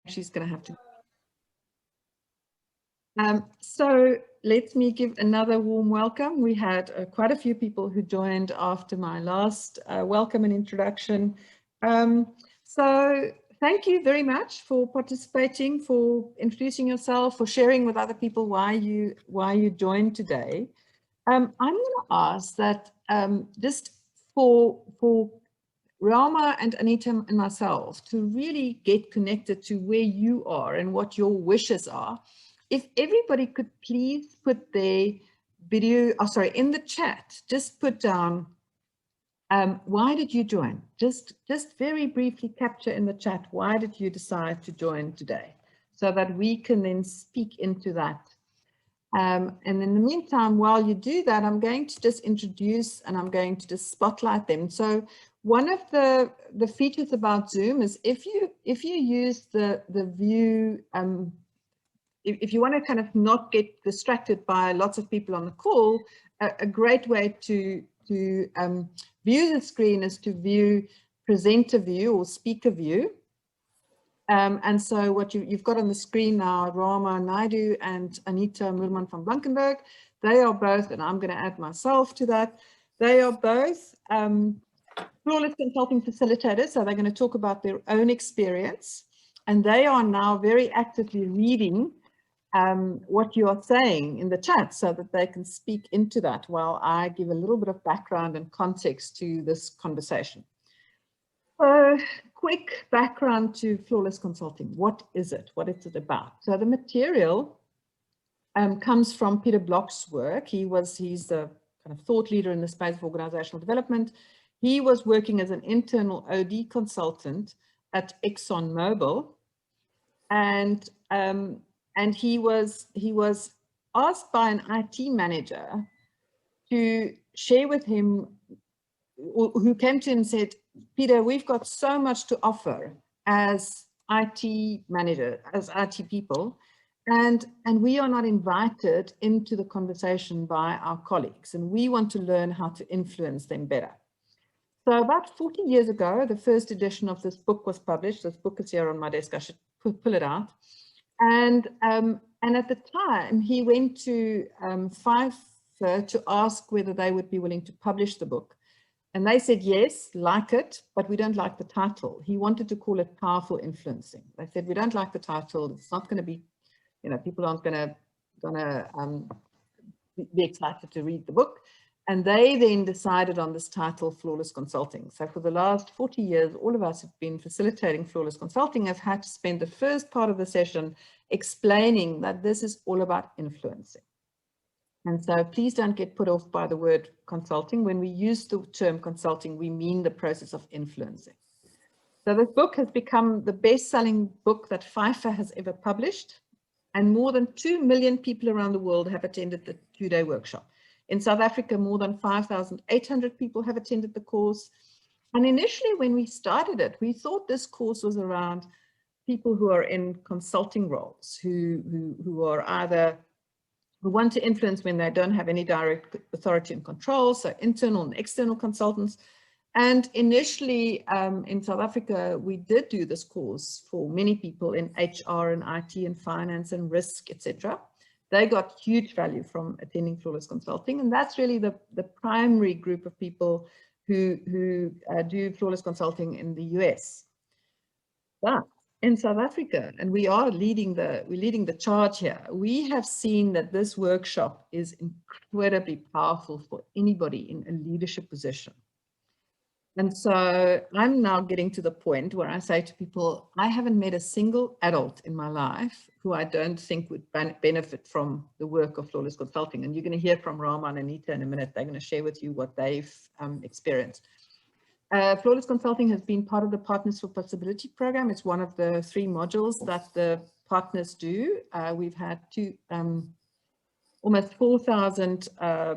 she's going to have to. So let me give another warm welcome. We had quite a few people who joined after my last welcome and introduction. So thank you very much for participating, for introducing yourself, for sharing with other people why you joined today. I'm going to ask that just for Rama and Anita and myself to really get connected to where you are and what your wishes are. If everybody could please put their video, in the chat, just put down, why did you join? Just very briefly capture in the chat, why did you decide to join today? So that we can then speak into that. And in the meantime, while you do that, I'm going to just introduce and I'm going to just spotlight them. So one of the features about Zoom is if you use the view, if you want to kind of not get distracted by lots of people on the call, a great way to view the screen is to view presenter view or speaker view. And so what you've got on the screen now, Rama Naidu and Anita Moerman van Blankenburg, they are both, and I'm going to add myself to that, they are both flawless consulting facilitators. So they're going to talk about their own experience. And they are now very actively reading what you are saying in the chat so that they can speak into that while I give a little bit of background and context to this conversation. So quick background to flawless consulting. What is it? What is it about? So the material comes from Peter Block's work. He's the kind of thought leader in the space of organizational development. He was working as an internal OD consultant at ExxonMobil, and he was asked by an IT manager to share with him, who came to him and said, Peter, we've got so much to offer as IT manager, as IT people, and we are not invited into the conversation by our colleagues, and we want to learn how to influence them better. So about 40 years ago, the first edition of this book was published. This book is here on my desk. I should pull it out. And at the time, he went to Pfeiffer to ask whether they would be willing to publish the book. And they said, yes, like it, but we don't like the title. He wanted to call it Powerful Influencing. They said, we don't like the title. It's not going to be, people aren't going to be excited to read the book. And they then decided on this title, Flawless Consulting. So for the last 40 years, all of us have been facilitating Flawless Consulting. Have had to spend the first part of the session explaining that this is all about influencing. And so please don't get put off by the word consulting. When we use the term consulting, we mean the process of influencing. So this book has become the best-selling book that Pfeiffer has ever published. And more than 2 million people around the world have attended the 2-day workshop. In South Africa, more than 5,800 people have attended the course. And initially, when we started it, we thought this course was around people who are in consulting roles, who are either who want to influence when they don't have any direct authority and control, so internal and external consultants. And initially in South Africa, we did do this course for many people in HR and IT and finance and risk, etc. They got huge value from attending Flawless Consulting, and that's really the primary group of people who do Flawless Consulting in the US. But in South Africa, and we're leading the charge here, we have seen that this workshop is incredibly powerful for anybody in a leadership position. And so I'm now getting to the point where I say to people, I haven't met a single adult in my life who I don't think would benefit from the work of Flawless Consulting. And you're going to hear from Rama and Anita in a minute. They're going to share with you what they've experienced. Flawless Consulting has been part of the Partners for Possibility program. It's one of the 3 modules that the partners do. We've had almost 4,000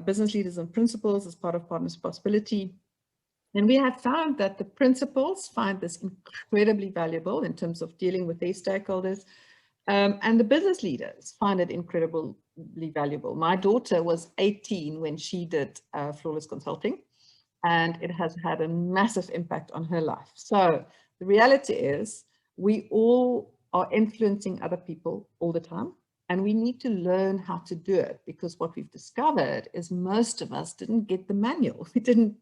business leaders and principals as part of Partners for Possibility. And we have found that the principals find this incredibly valuable in terms of dealing with their stakeholders. And the business leaders find it incredibly valuable. My daughter was 18 when she did Flawless Consulting, and it has had a massive impact on her life. So the reality is we all are influencing other people all the time. And we need to learn how to do it, because what we've discovered is most of us didn't get the manual. We didn't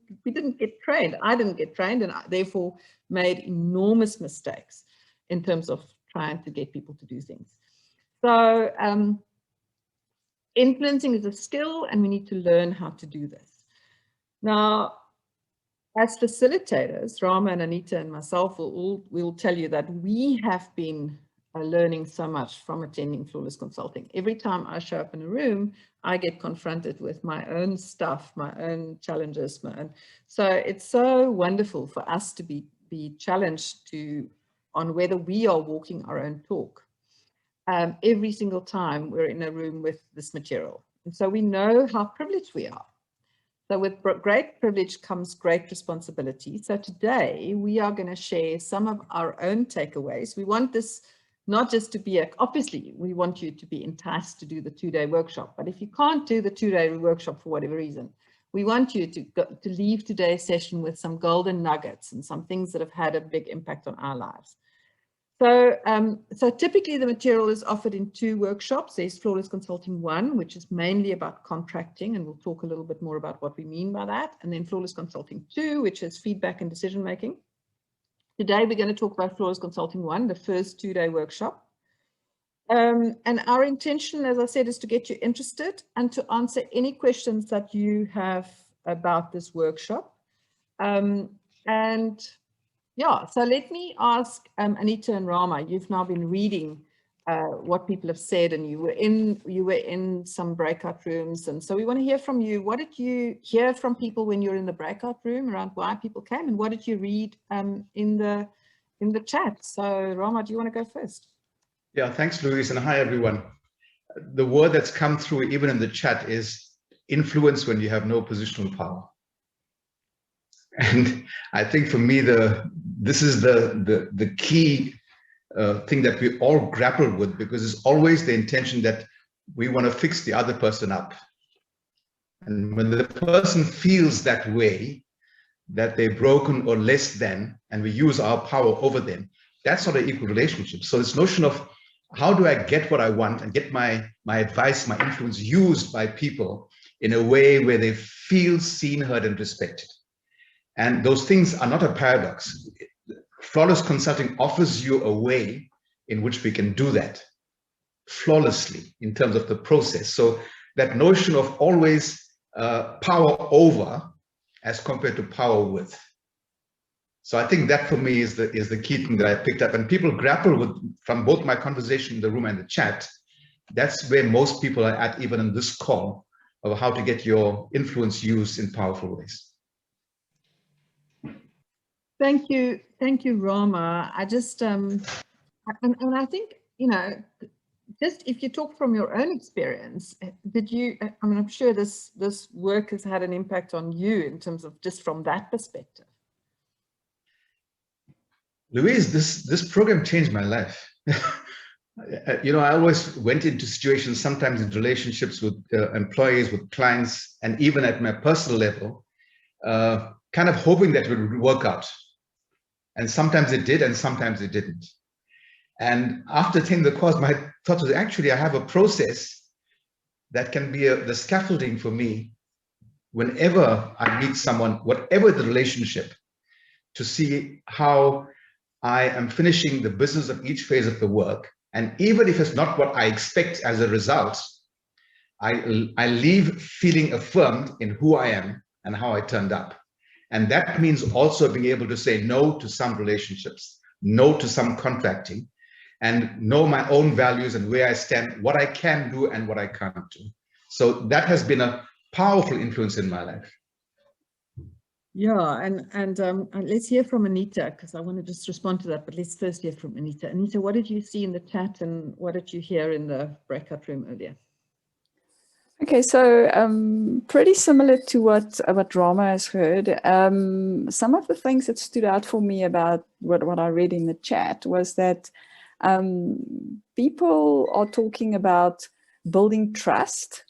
get trained. I didn't get trained, and I therefore made enormous mistakes in terms of trying to get people to do things. So influencing is a skill, and we need to learn how to do this. Now, as facilitators, Rama and Anita and myself will tell you that we have been learning so much from attending Flawless Consulting. Every time I show up in a room, I get confronted with my own stuff, my own challenges. So it's so wonderful for us to be challenged on whether we are walking our own talk. Every single time we're in a room with this material. And so we know how privileged we are. So with great privilege comes great responsibility. So today we are going to share some of our own takeaways. We want this not just to be, obviously we want you to be enticed to do the 2-day workshop, but if you can't do the 2-day workshop for whatever reason, we want you to leave today's session with some golden nuggets and some things that have had a big impact on our lives. So typically the material is offered in 2 workshops. There's Flawless Consulting 1, which is mainly about contracting, and we'll talk a little bit more about what we mean by that. And then Flawless Consulting 2, which is feedback and decision making. Today we're going to talk about Flawless Consulting 1, the first 2-day workshop. And our intention, as I said, is to get you interested and to answer any questions that you have about this workshop. Yeah, so let me ask Anita and Rama. You've now been reading what people have said, and you were in some breakout rooms, and so we want to hear from you. What did you hear from people when you were in the breakout room around why people came, and what did you read in the chat? So Rama, do you want to go first? Yeah, thanks, Louise, and hi everyone. The word that's come through even in the chat is influence when you have no positional power. And I think for me, this is the key thing that we all grapple with, because it's always the intention that we want to fix the other person up. And when the person feels that way, that they're broken or less than, and we use our power over them, that's not an equal relationship. So this notion of how do I get what I want and get my advice, my influence used by people in a way where they feel seen, heard, and respected. And those things are not a paradox. Flawless Consulting offers you a way in which we can do that flawlessly in terms of the process. So that notion of always power over as compared to power with. So I think that for me is the key thing that I picked up, and people grapple with from both my conversation in the room and the chat. That's where most people are at, even in this call, of how to get your influence used in powerful ways. Thank you, Rama. I just and I think, you know, just if you talk from your own experience, did you? I mean, I'm sure this work has had an impact on you in terms of just from that perspective. Louise, this program changed my life. You know, I always went into situations, sometimes in relationships with employees, with clients, and even at my personal level, kind of hoping that it would work out. And sometimes it did, and sometimes it didn't. And after taking the course, my thought was, actually, I have a process that can be the scaffolding for me whenever I meet someone, whatever the relationship, to see how I am finishing the business of each phase of the work. And even if it's not what I expect as a result, I leave feeling affirmed in who I am and how I turned up. And that means also being able to say no to some relationships, no to some contracting, and know my own values and where I stand, what I can do and what I can't do. So that has been a powerful influence in my life. Yeah, and let's hear from Anita, because I want to just respond to that, but let's first hear from Anita. Anita, what did you see in the chat and what did you hear in the breakout room earlier? Okay, so pretty similar to what Rama has heard. Some of the things that stood out for me about what I read in the chat was that people are talking about building trust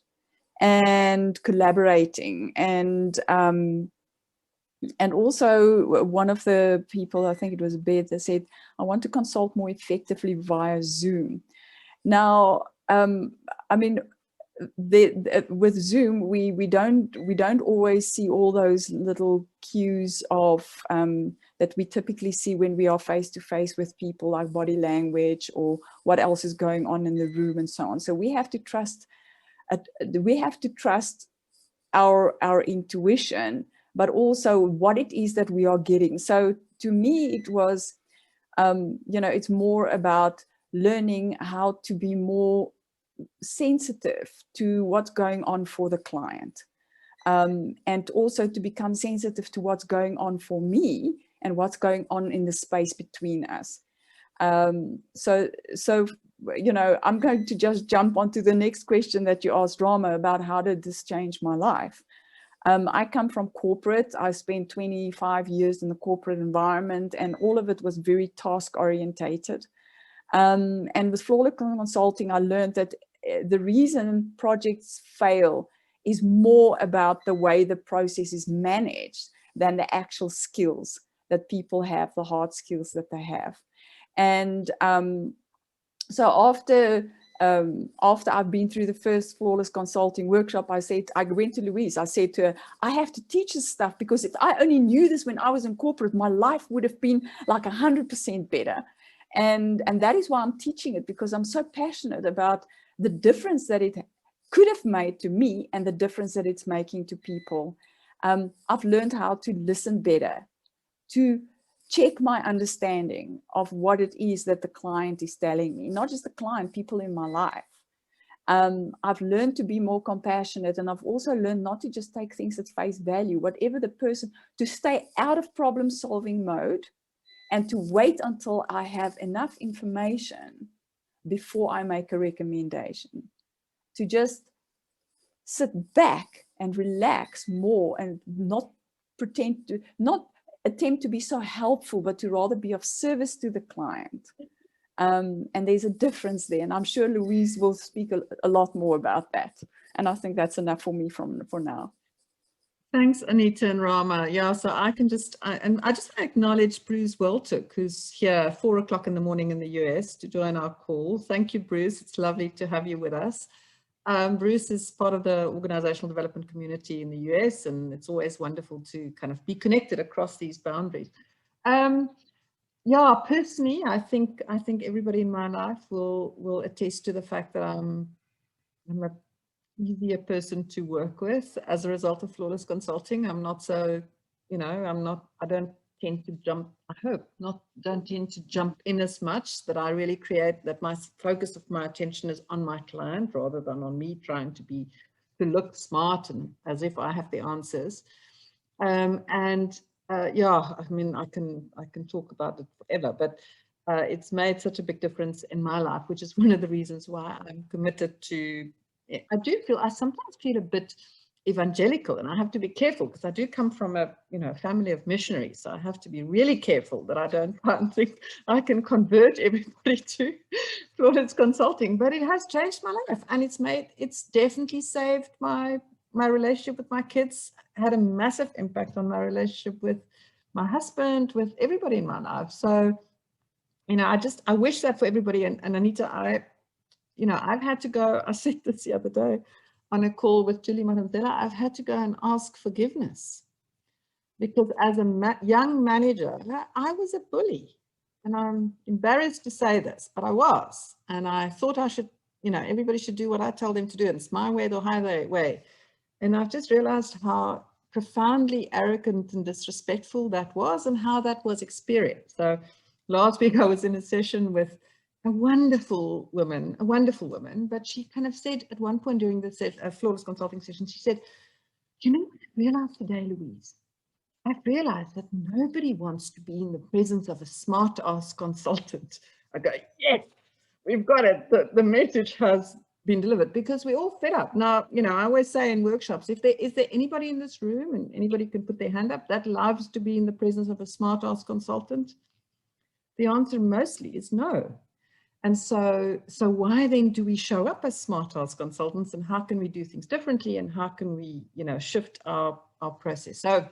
and collaborating, and And also one of the people, I think it was Beth, that said, I want to consult more effectively via Zoom. Now, I mean, with Zoom, we don't always see all those little cues of that we typically see when we are face to face with people, like body language or what else is going on in the room and so on. So we have to trust our intuition, but also what it is that we are getting. So to me, it was, you know, it's more about learning how to be more sensitive to what's going on for the client, and also to become sensitive to what's going on for me and what's going on in the space between us. So you know, I'm going to just jump onto the next question that you asked, Rama, about how did this change my life. I come from corporate. I spent 25 years in the corporate environment, and all of it was very task orientated. And with Flawless Consulting, I learned that the reason projects fail is more about the way the process is managed than the actual skills that people have, the hard skills that they have. And so after I've been through the first Flawless Consulting workshop, I went to Louise. I said to her, I have to teach this stuff, because if I only knew this when I was in corporate, my life would have been like 100% better. And that is why I'm teaching it, because I'm so passionate about the difference that it could have made to me and the difference that it's making to people. I've learned how to listen better, to check my understanding of what it is that the client is telling me, not just the client, people in my life. I've learned to be more compassionate, and I've also learned not to just take things at face value, whatever the person, to stay out of problem solving mode and to wait until I have enough information before I make a recommendation, to just sit back and relax more and not attempt to be so helpful, but to rather be of service to the client. And there's a difference there. And I'm sure Louise will speak a lot more about that. And I think that's enough for me for now. Thanks, Anita and Rama. Yeah, so I can just, and I just want to acknowledge Bruce Weltock, who's here 4 o'clock in the morning in the US to join our call. Thank you, Bruce. It's lovely to have you with us. Bruce is part of the organizational development community in the US, and it's always wonderful to kind of be connected across these boundaries. Yeah, personally, I think everybody in my life will attest to the fact that I'm a easier person to work with as a result of Flawless Consulting. I'm not so, you know, I don't tend to jump, don't tend to jump in as much, that I really create that my focus of my attention is on my client rather than on me trying to look smart and as if I have the answers. Yeah, I mean, I can talk about it forever, but it's made such a big difference in my life, which is one of the reasons why I'm committed to. I sometimes feel a bit evangelical, and I have to be careful because I do come from a family of missionaries, so I have to be really careful that I don't think I can convert everybody to Flawless Consulting. But it has changed my life, and it's definitely saved my relationship with my kids, had a massive impact on my relationship with my husband, with everybody in my life. So, I wish that for everybody. And Anita, I've had to go, I said this the other day on a call with Julie Marantella, I've had to go and ask forgiveness because as a young manager, I was a bully. And I'm embarrassed to say this, but I was. And I thought I should, everybody should do what I tell them to do. And it's my way, the highway way. And I've just realized how profoundly arrogant and disrespectful that was and how that was experienced. So last week I was in a session with a wonderful woman, but she kind of said at one point during the Flawless Consulting session, she said, what I realized today, Louise? I've realized that nobody wants to be in the presence of a smart-ass consultant. I go, yes, we've got it. The message has been delivered because we're all fed up. Now, I always say in workshops, is there anybody in this room, and anybody can put their hand up, that loves to be in the presence of a smart-ass consultant? The answer mostly is no. And so why then do we show up as smart-ass consultants, and how can we do things differently, and how can we, shift our process? So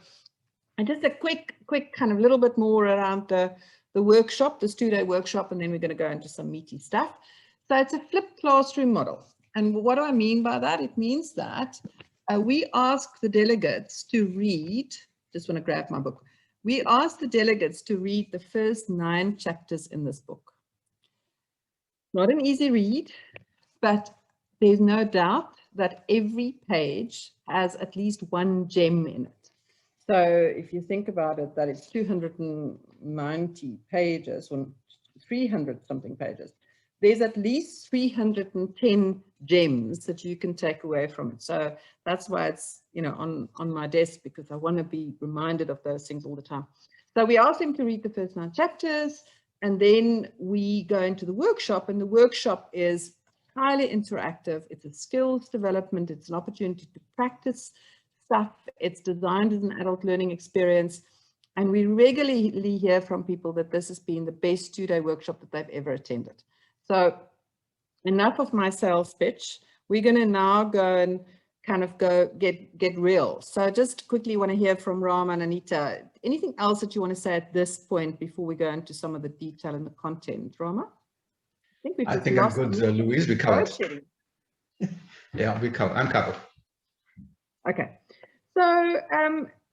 And just a quick kind of little bit more around the workshop, this 2-day workshop, and then we're going to go into some meaty stuff. So it's a flipped classroom model. And what do I mean by that? It means that we ask the delegates to read, just want to grab my book. We ask the delegates to read the first 9 chapters in this book. Not an easy read, but there's no doubt that every page has at least one gem in it. So if you think about it, that it's 290 pages, or 300 something pages, there's at least 310 gems that you can take away from it. So that's why it's, you know, on my desk, because I want to be reminded of those things all the time. So we ask them to read the first 9 chapters, and then we go into the workshop, and the workshop is highly interactive. It's a skills development. It's an opportunity to practice stuff. It's designed as an adult learning experience. And we regularly hear from people that this has been the best 2-day workshop that they've ever attended. So enough of my sales pitch. We're going to now go and kind of get real. So just quickly want to hear from Rama and Anita. Anything else that you want to say at this point before we go into some of the detail and the content, Rama? I think I'm good, Louise. We covered. Yeah, I'm covered. Okay. So,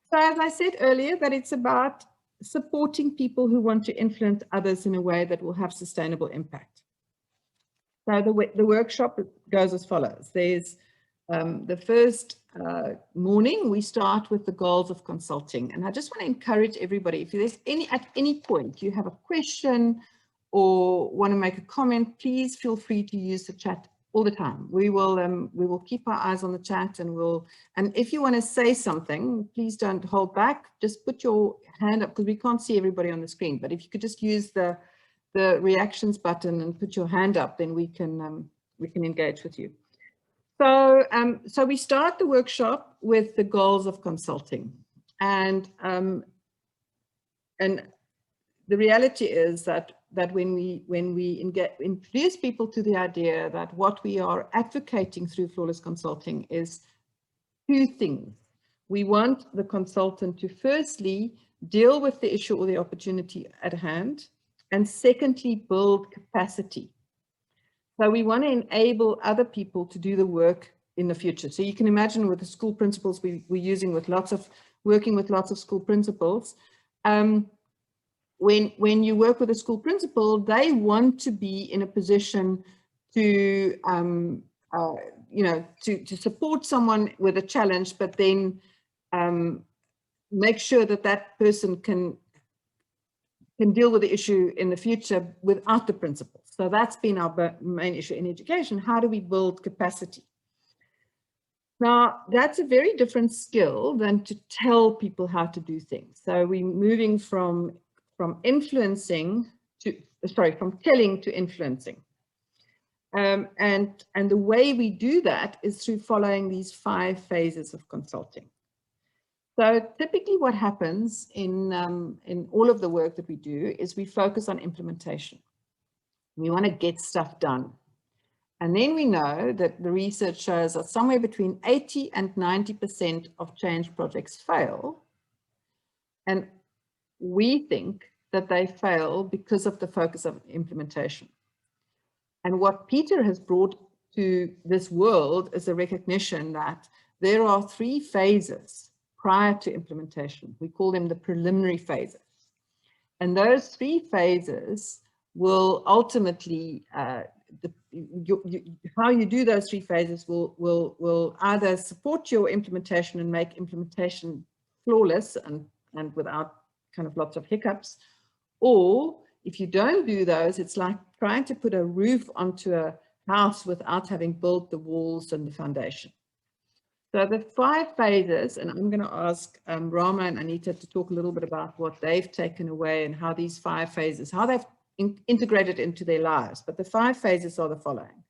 so as I said earlier, that it's about supporting people who want to influence others in a way that will have sustainable impact. So the workshop goes as follows. There's the first morning, we start with the goals of consulting. And I just want to encourage everybody, if there's at any point you have a question or want to make a comment, please feel free to use the chat all the time. We will keep our eyes on the chat, and if you want to say something, please don't hold back. Just put your hand up, because we can't see everybody on the screen. But if you could just use the reactions button and put your hand up, then we can engage with you. So so we start the workshop with the goals of consulting, and the reality is that when we introduce people to the idea that what we are advocating through flawless consulting is 2 things. We want the consultant to firstly deal with the issue or the opportunity at hand, and secondly, build capacity. So we want to enable other people to do the work in the future. So you can imagine with the school principals we're using, working with lots of school principals, when you work with a school principal, they want to be in a position to, you know, to support someone with a challenge, but then make sure that that person can deal with the issue in the future without the principal. So that's been our main issue in education. How do we build capacity? Now, that's a very different skill than to tell people how to do things. So we're moving from influencing to, from telling to influencing. And the way we do that is through following these 5 phases of consulting. So typically what happens in all of the work that we do is we focus on implementation. We want to get stuff done. And then we know that the research shows that somewhere between 80 and 90% of change projects fail. And we think that they fail because of the focus of implementation. And what Peter has brought to this world is a recognition that there are 3 phases prior to implementation. We call them the preliminary phases. And those 3 phases will ultimately, how you do those 3 phases will either support your implementation and make implementation flawless and without kind of lots of hiccups, or if you don't do those, it's like trying to put a roof onto a house without having built the walls and the foundation. So the 5 phases, and I'm going to ask Rama and Anita to talk a little bit about what they've taken away and how these 5 phases, how they've integrated into their lives. But the 5 phases are the following.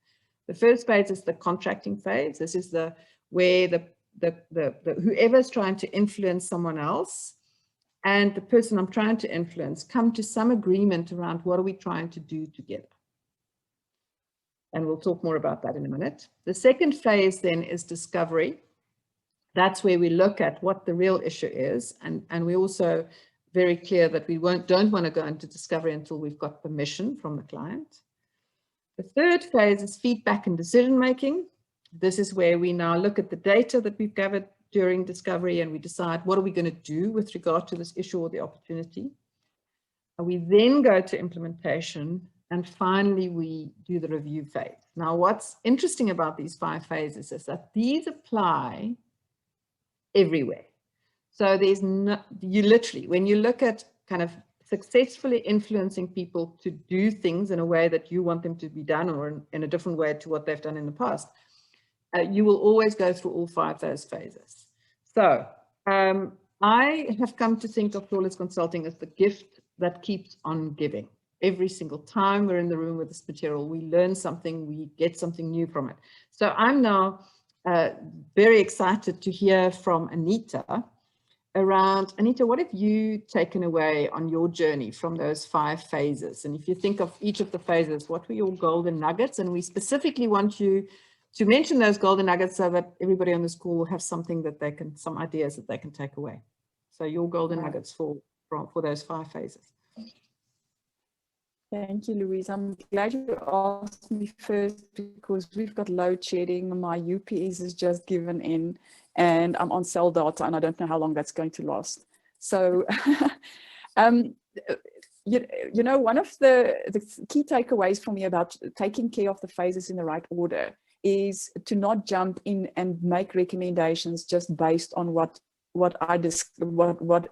The first phase is the contracting phase. This is where whoever's trying to influence someone else and the person I'm trying to influence come to some agreement around what are we trying to do together. And we'll talk more about that in a minute. The second phase then is discovery. that's where we look at what the real issue is. And we're also very clear that we don't want to go into discovery until we've got permission from the client. The third phase is feedback and decision making. This is where we now look at the data that we've gathered during discovery and we decide what are we going to do with regard to this issue or the opportunity. We then go to implementation, and finally we do the review phase. Now, what's interesting about these 5 phases is that these apply everywhere. So there's no, you literally, when you look at kind of successfully influencing people to do things in a way that you want them to be done, or in a different way to what they've done in the past, you will always go through all 5 of those phases. So I have come to think of flawless consulting as the gift that keeps on giving. Every single time we're in the room with this material, we learn something, we get something new from it. So I'm now very excited to hear from Anita around, Anita, what have you taken away on your journey from those 5 phases? And if you think of each of the phases, what were your golden nuggets? And we specifically want you to mention those golden nuggets so that everybody on this call will have something that they can, some ideas that they can take away. So your golden nuggets for those 5 phases. Thank you, Louise. I'm glad you asked me first because we've got load shedding. My UPS is just given in and I'm on cell data and I don't know how long that's going to last. So, you know, one of the key takeaways for me about taking care of the phases in the right order is to not jump in and make recommendations just based on what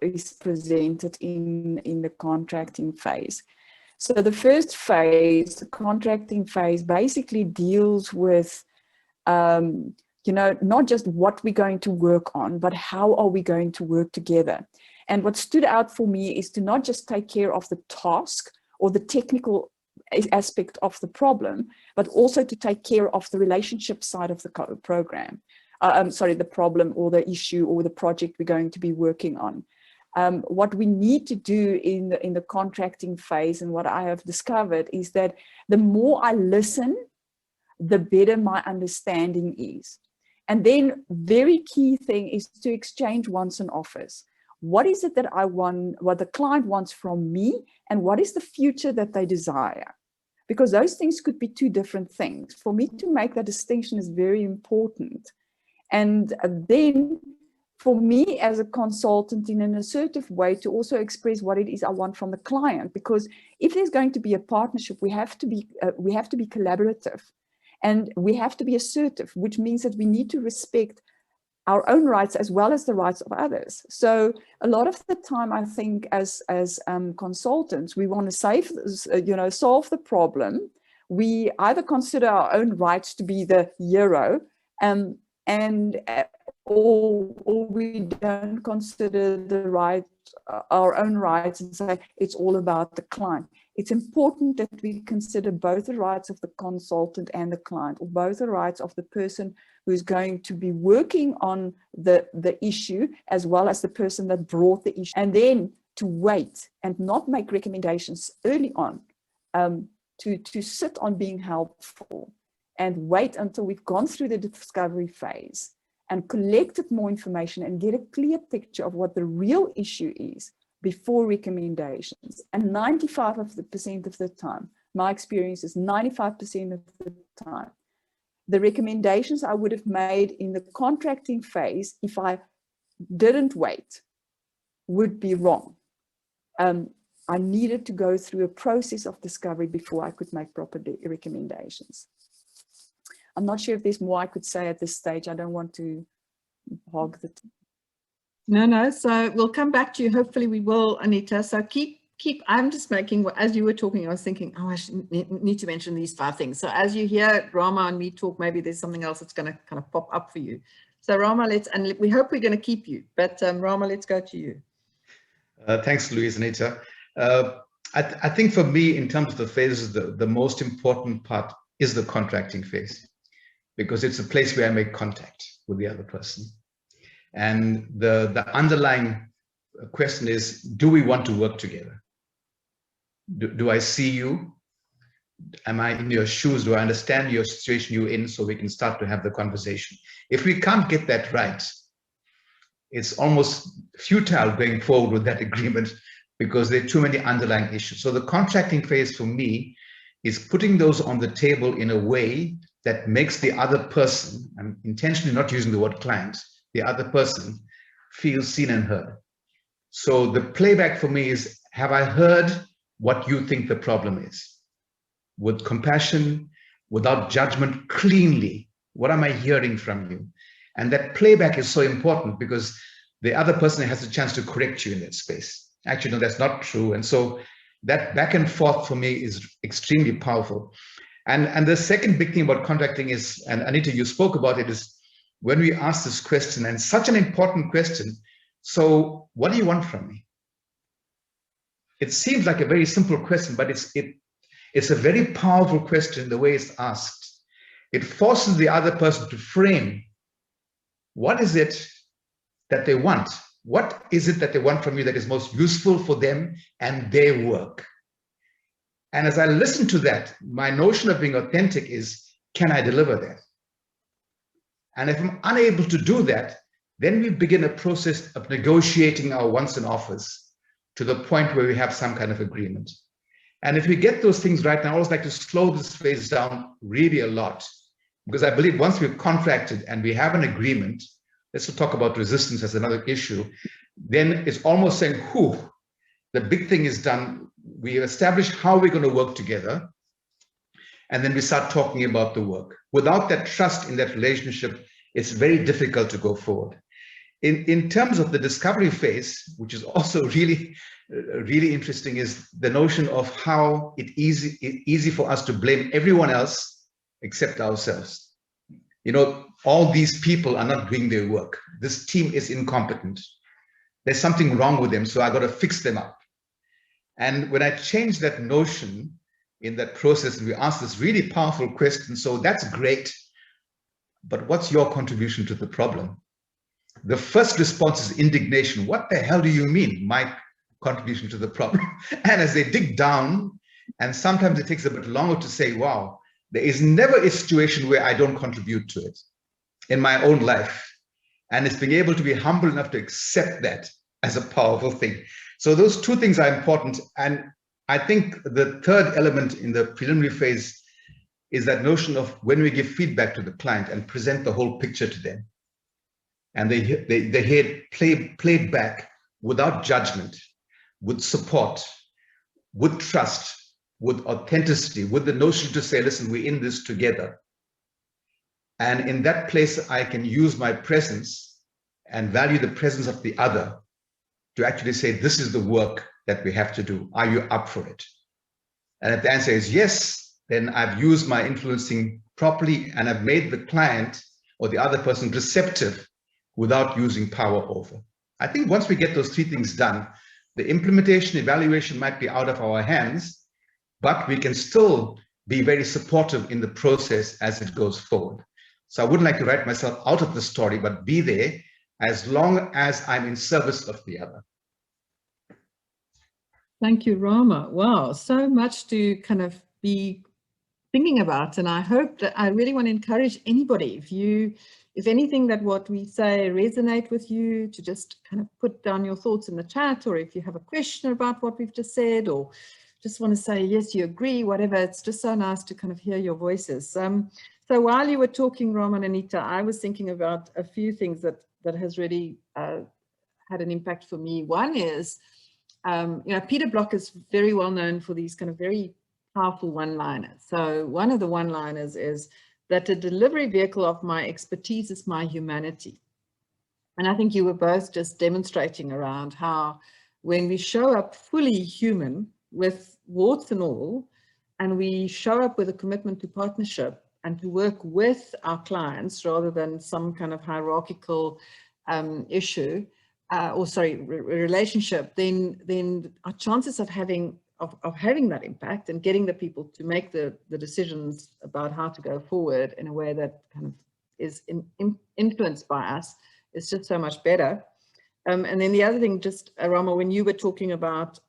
is presented in the contracting phase. So the first phase, the contracting phase, basically deals with, you know, not just what we're going to work on, but how are we going to work together. And what stood out for me is to not just take care of the task or the technical aspect of the problem, but also to take care of the relationship side of the program. The problem or the issue or the project we're going to be working on. What we need to do in the contracting phase, and what I have discovered, is that the more I listen, the better my understanding is. And then very key thing is to exchange wants and offers. What is it that I want, what the client wants from me, and what is the future that they desire? Because those things could be 2 different things. For me to make that distinction is very important. And then for me as a consultant, in an assertive way, to also express what it is I want from the client. Because if there's going to be a partnership, we have to be collaborative, and we have to be assertive, which means that we need to respect our own rights as well as the rights of others. So a lot of the time, I think as consultants, we want to solve the problem. We either consider our own rights to be the hero, or we don't consider our own rights and say it's all about the client. It's important that we consider both the rights of the consultant and the client, or both the rights of the person who's going to be working on the issue, as well as the person that brought the issue. And then to wait and not make recommendations early on, to sit on being helpful and wait until we've gone through the discovery phase and collected more information and get a clear picture of what the real issue is before recommendations. And 95% of the time, my experience is 95% of the time, the recommendations I would have made in the contracting phase, if I didn't wait, would be wrong. I needed to go through a process of discovery before I could make proper recommendations. I'm not sure if there's more I could say at this stage. I don't want to hog the time. No. So we'll come back to you. Hopefully we will, Anita. So keep. I'm just making, as you were talking, I was thinking, oh, I need to mention these 5 things. So as you hear Rama and me talk, maybe there's something else that's going to kind of pop up for you. So Rama, and we hope we're going to keep you. But Rama, let's go to you. Thanks, Louise, Anita. I think for me, in terms of the phases, the most important part is the contracting phase, because it's a place where I make contact with the other person. And the underlying question is, do we want to work together? Do I see you? Am I in your shoes? Do I understand your situation you're in, so we can start to have the conversation? If we can't get that right, it's almost futile going forward with that agreement because there are too many underlying issues. So the contracting phase for me is putting those on the table in a way that makes the other person, I'm intentionally not using the word client, the other person feel seen and heard. So the playback for me is, have I heard what you think the problem is? With compassion, without judgment, cleanly. What am I hearing from you? And that playback is so important because the other person has a chance to correct you in that space. Actually, no, that's not true. And so that back and forth for me is extremely powerful. And the second big thing about contracting is, and Anita, you spoke about it, is when we ask this question, and such an important question, so what do you want from me? It seems like a very simple question, but it's a very powerful question the way it's asked. It forces the other person to frame, what is it that they want? What is it that they want from you that is most useful for them and their work? And as I listen to that, my notion of being authentic is, can I deliver that? And if I'm unable to do that, then we begin a process of negotiating our wants and offers to the point where we have some kind of agreement. And if we get those things right, and I always like to slow this phase down really a lot, because I believe once we've contracted and we have an agreement, let's talk about resistance as another issue, then it's almost saying, whew, the big thing is done. We establish how we're going to work together, and then we start talking about the work. Without that trust in that relationship, it's very difficult to go forward. In terms of the discovery phase, which is also really interesting, is the notion of how it's easy for us to blame everyone else except ourselves. You know, all these people are not doing their work. This team is incompetent. There's something wrong with them, so I got to fix them up. And when I change that notion in that process, we ask this really powerful question, so that's great, but what's your contribution to the problem? The first response is indignation. What the hell do you mean, my contribution to the problem? And as they dig down, and sometimes it takes a bit longer to say, wow, there is never a situation where I don't contribute to it in my own life. And it's being able to be humble enough to accept that as a powerful thing. So those two things are important. And I think the third element in the preliminary phase is that notion of when we give feedback to the client and present the whole picture to them. And they hear it played back without judgment, with support, with trust, with authenticity, with the notion to say, listen, we're in this together. And in that place, I can use my presence and value the presence of the other to actually say, this is the work that we have to do. Are you up for it? And if the answer is yes, then I've used my influencing properly and I've made the client or the other person receptive without using power over. I think once we get those three things done, the implementation, evaluation might be out of our hands, but we can still be very supportive in the process as it goes forward. So I wouldn't like to write myself out of the story, but be there as long as I'm in service of the other. Thank you, Rama. Wow, so much to kind of be thinking about. And I hope that I really want to encourage anybody, if anything that what we say resonate with you, to just kind of put down your thoughts in the chat, or if you have a question about what we've just said, or just want to say, yes, you agree, whatever. It's just so nice to kind of hear your voices. So while you were talking, Rama and Anita, I was thinking about a few things that has really had an impact for me. One is, you know, Peter Block is very well known for these kind of very powerful one-liners. So one of the one-liners is that the delivery vehicle of my expertise is my humanity. And I think you were both just demonstrating around how when we show up fully human with warts and all, and we show up with a commitment to partnership and to work with our clients rather than some kind of hierarchical issue, relationship, then our chances of having that impact and getting the people to make the decisions about how to go forward in a way that kind of is influenced by us is just so much better. And then the other thing, just Rama, when you were talking about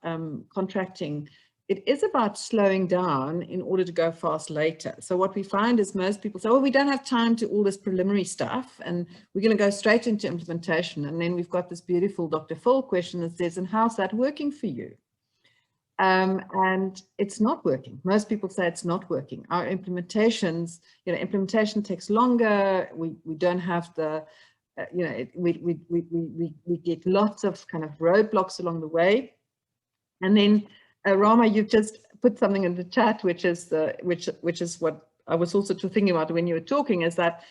contracting, it is about slowing down in order to go fast later. So what we find is most people say, well, we don't have time to all this preliminary stuff, and we're going to go straight into implementation. And then we've got this beautiful Dr. Phil question that says, and how's that working for you? And it's not working. Most people say it's not working. Our implementations, implementation takes longer. We don't have the, we get lots of kind of roadblocks along the way. And then Rama, you've just put something in the chat, which is what I was also thinking about when you were talking, is that,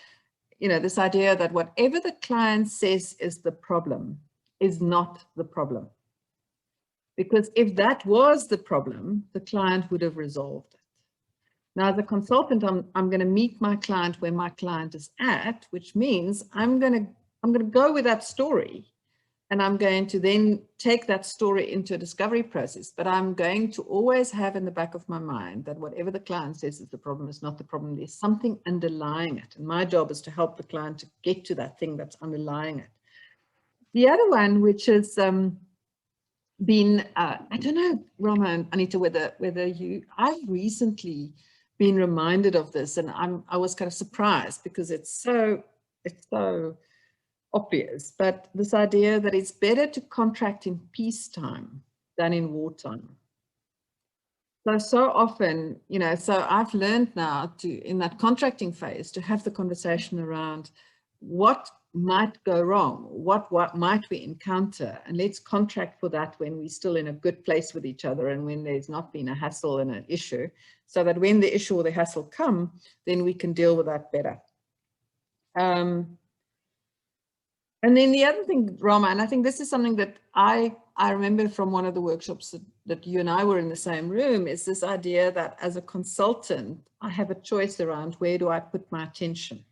this idea that whatever the client says is the problem is not the problem. Because if that was the problem, the client would have resolved it. Now, as a consultant, I'm going to meet my client where my client is at, which means I'm going to go with that story. And I'm going to then take that story into a discovery process, but I'm going to always have in the back of my mind that whatever the client says is the problem is not the problem. There's something underlying it. And my job is to help the client to get to that thing that's underlying it. The other one, which has been, I don't know, Rama and Anita, whether I've recently been reminded of this, and I was kind of surprised because it's so obvious, but this idea that it's better to contract in peacetime than in wartime. So often, so I've learned now in that contracting phase, to have the conversation around what might go wrong, what might we encounter, and let's contract for that when we're still in a good place with each other and when there's not been a hassle and an issue, so that when the issue or the hassle come, then we can deal with that better. And then the other thing, Rama, and I think this is something that I remember from one of the workshops that you and I were in the same room, is this idea that as a consultant, I have a choice around where do I put my attention.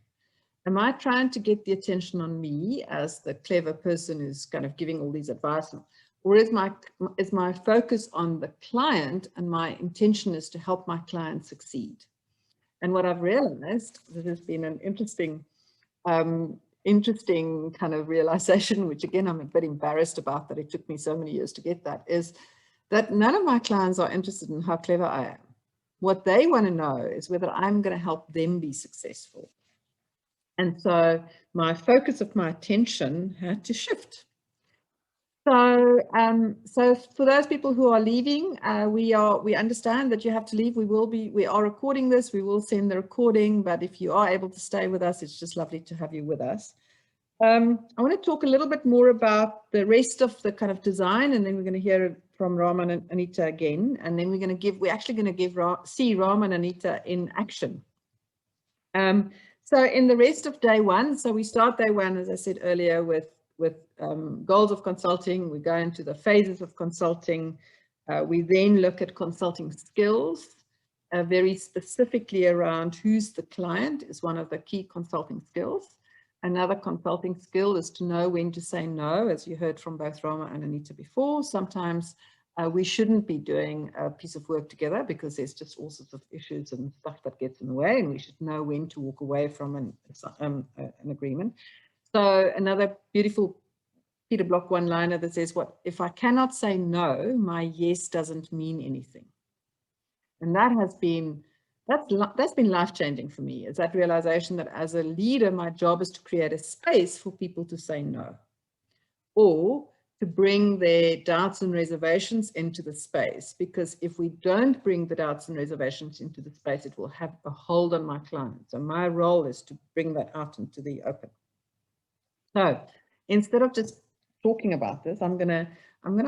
Am I trying to get the attention on me as the clever person who's kind of giving all these advice, or is my focus on the client, and my intention is to help my client succeed? And what I've realized, this has been an interesting kind of realization, which again, I'm a bit embarrassed about that it took me so many years to get that, is that none of my clients are interested in how clever I am. What they want to know is whether I'm going to help them be successful. And so my focus of my attention had to shift. So, so for those people who are leaving, we understand that you have to leave. We are recording this. We will send the recording, but if you are able to stay with us, it's just lovely to have you with us. I want to talk a little bit more about the rest of the kind of design, and then we're going to hear from Rama and Anita again, and then we're actually going to see Rama and Anita in action. So in the rest of day one, so we start day one, as I said earlier, with goals of consulting. We go into the phases of consulting. We then look at consulting skills, very specifically around who's the client is one of the key consulting skills. Another consulting skill is to know when to say no, as you heard from both Rama and Anita before. Sometimes we shouldn't be doing a piece of work together because there's just all sorts of issues and stuff that gets in the way, and we should know when to walk away from an agreement. So another beautiful Peter Block one-liner that says, "What if I cannot say no, my yes doesn't mean anything." And that's been life-changing for me, is that realization that as a leader, my job is to create a space for people to say no, or to bring their doubts and reservations into the space, because if we don't bring the doubts and reservations into the space, it will have a hold on my client. So my role is to bring that out into the open. So instead of just talking about this, I'm gonna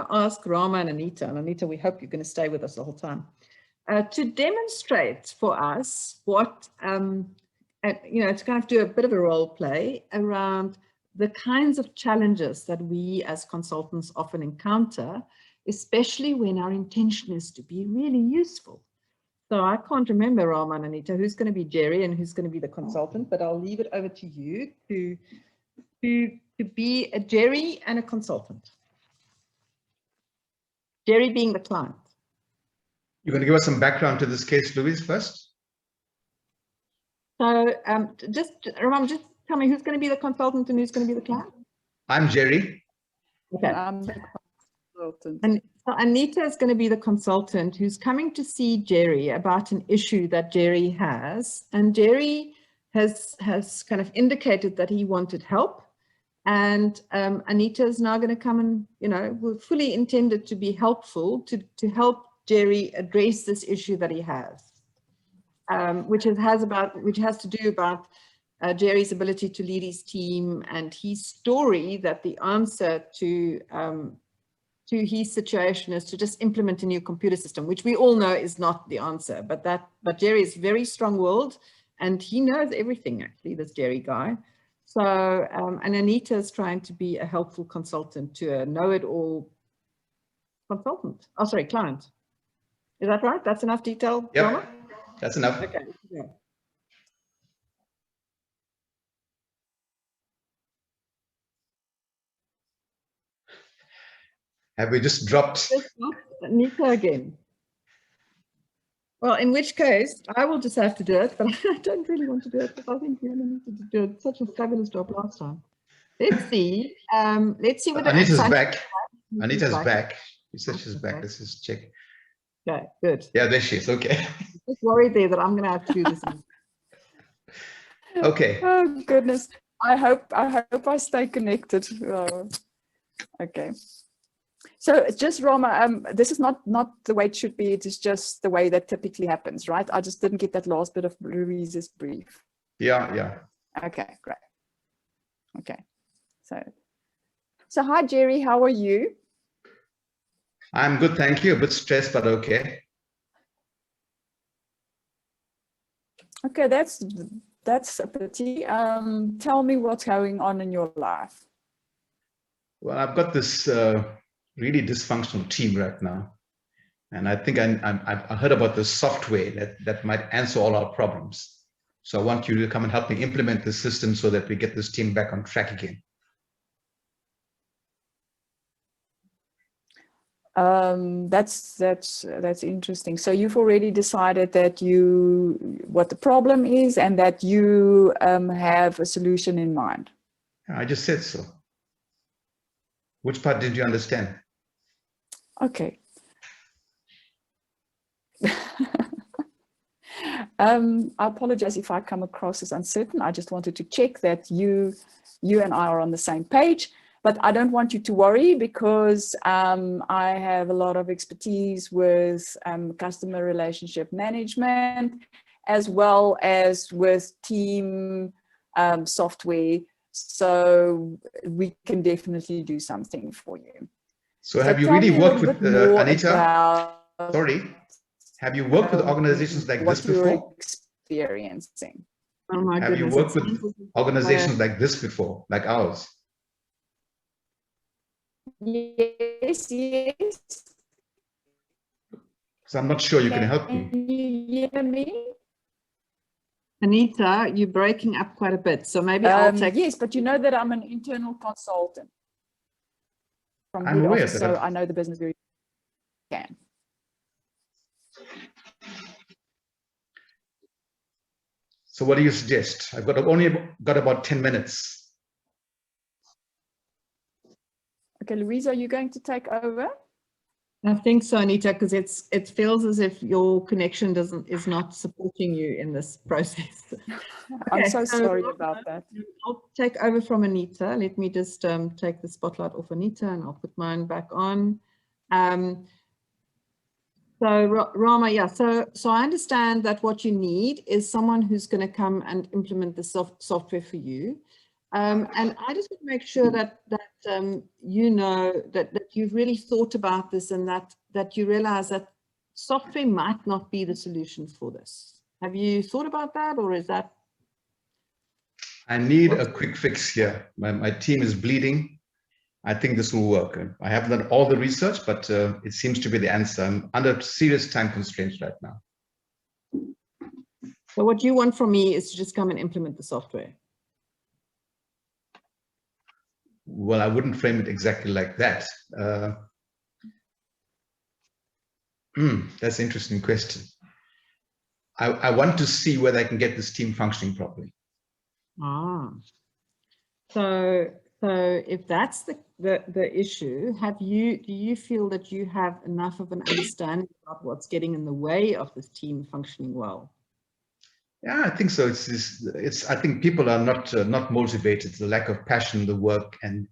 ask Rama and Anita, we hope you're going to stay with us the whole time, to demonstrate for us what, to kind of do a bit of a role play around the kinds of challenges that we as consultants often encounter, especially when our intention is to be really useful. So I can't remember, Rama and Anita, who's going to be Jerry and who's going to be the consultant, but I'll leave it over to you to be a Jerry and a consultant. Jerry being the client. You're going to give us some background to this case, Louise, first? So just tell me who's going to be the consultant and who's going to be the client. I'm Jerry. Okay. consultant. And so Anita is going to be the consultant who's coming to see Jerry about an issue that Jerry has. And Jerry has kind of indicated that he wanted help. And Anita is now going to come and, we're fully intended to be helpful to help Jerry address this issue that he has, which has to do about Jerry's ability to lead his team and his story that the answer to his situation is to just implement a new computer system, which we all know is not the answer. But Jerry is very strong-willed, and he knows everything. Actually, this Jerry guy. So, and Anita is trying to be a helpful consultant to a know-it-all consultant. Oh, sorry, client. Is that right? That's enough detail, Yep, Rama? that's enough. Okay. Yeah. Have we just dropped? Anita again. Well, in which case, I will just have to do it, but I don't really want to do it because I think Anita needed to do it. Such a fabulous job last time. Let's see. Let's see what Anita's back. Anita's back. She said she's back. Let's just check. Okay, good. Yeah, there she is. Okay. Just worried there that I'm going to have to do this. Okay. Oh goodness. I hope I stay connected. Oh. Okay. So just Rama, this is not the way it should be. It is just the way that typically happens, right? I just didn't get that last bit of Louise's brief. Yeah. Okay, great. Okay. So hi Jerry, how are you? I'm good, thank you. A bit stressed, but okay. Okay, that's a pity. Tell me what's going on in your life. Well, I've got this really dysfunctional team right now. And I think I heard about this software that might answer all our problems. So I want you to come and help me implement the system so that we get this team back on track again. That's interesting. So you've already decided that what the problem is and that you have a solution in mind. I just said so. Which part did you understand? Okay. I apologize if I come across as uncertain. I just wanted to check that you and I are on the same page. But I don't want you to worry because I have a lot of expertise with customer relationship management as well as with team software. So we can definitely do something for you. So have you really worked with Anita? Sorry. Have you worked with organizations like this before? What you're experiencing. Oh my goodness. Have you worked with organizations like this before, like ours? Yes. So I'm not sure you can help me. Can you hear me? Anita, you're breaking up quite a bit, so maybe I'll take... Yes, but you know that I'm an internal consultant from I'm head aware office, so I know the business very well. So what do you suggest? I've only got about 10 minutes. Okay, Louise, are you going to take over? I think so, Anita, because it feels as if your connection is not supporting you in this process. I'm so sorry about that. I'll take over from Anita. Let me just take the spotlight off Anita and I'll put mine back on. So Rama, yeah, so I understand that what you need is someone who's going to come and implement the software for you. And I just want to make sure that you know that you've really thought about this and that you realize that software might not be the solution for this. Have you thought about that, or is that? I need a quick fix here. My team is bleeding. I think this will work. I haven't done all the research, but it seems to be the answer. I'm under serious time constraints right now. So what you want from me is to just come and implement the software. Well, I wouldn't frame it exactly like that. That's an interesting question. I want to see whether I can get this team functioning properly. So So if that's the issue, do you feel that you have enough of an understanding about what's getting in the way of this team functioning well? Yeah, I think so. I think people are not motivated. The lack of passion in the work, and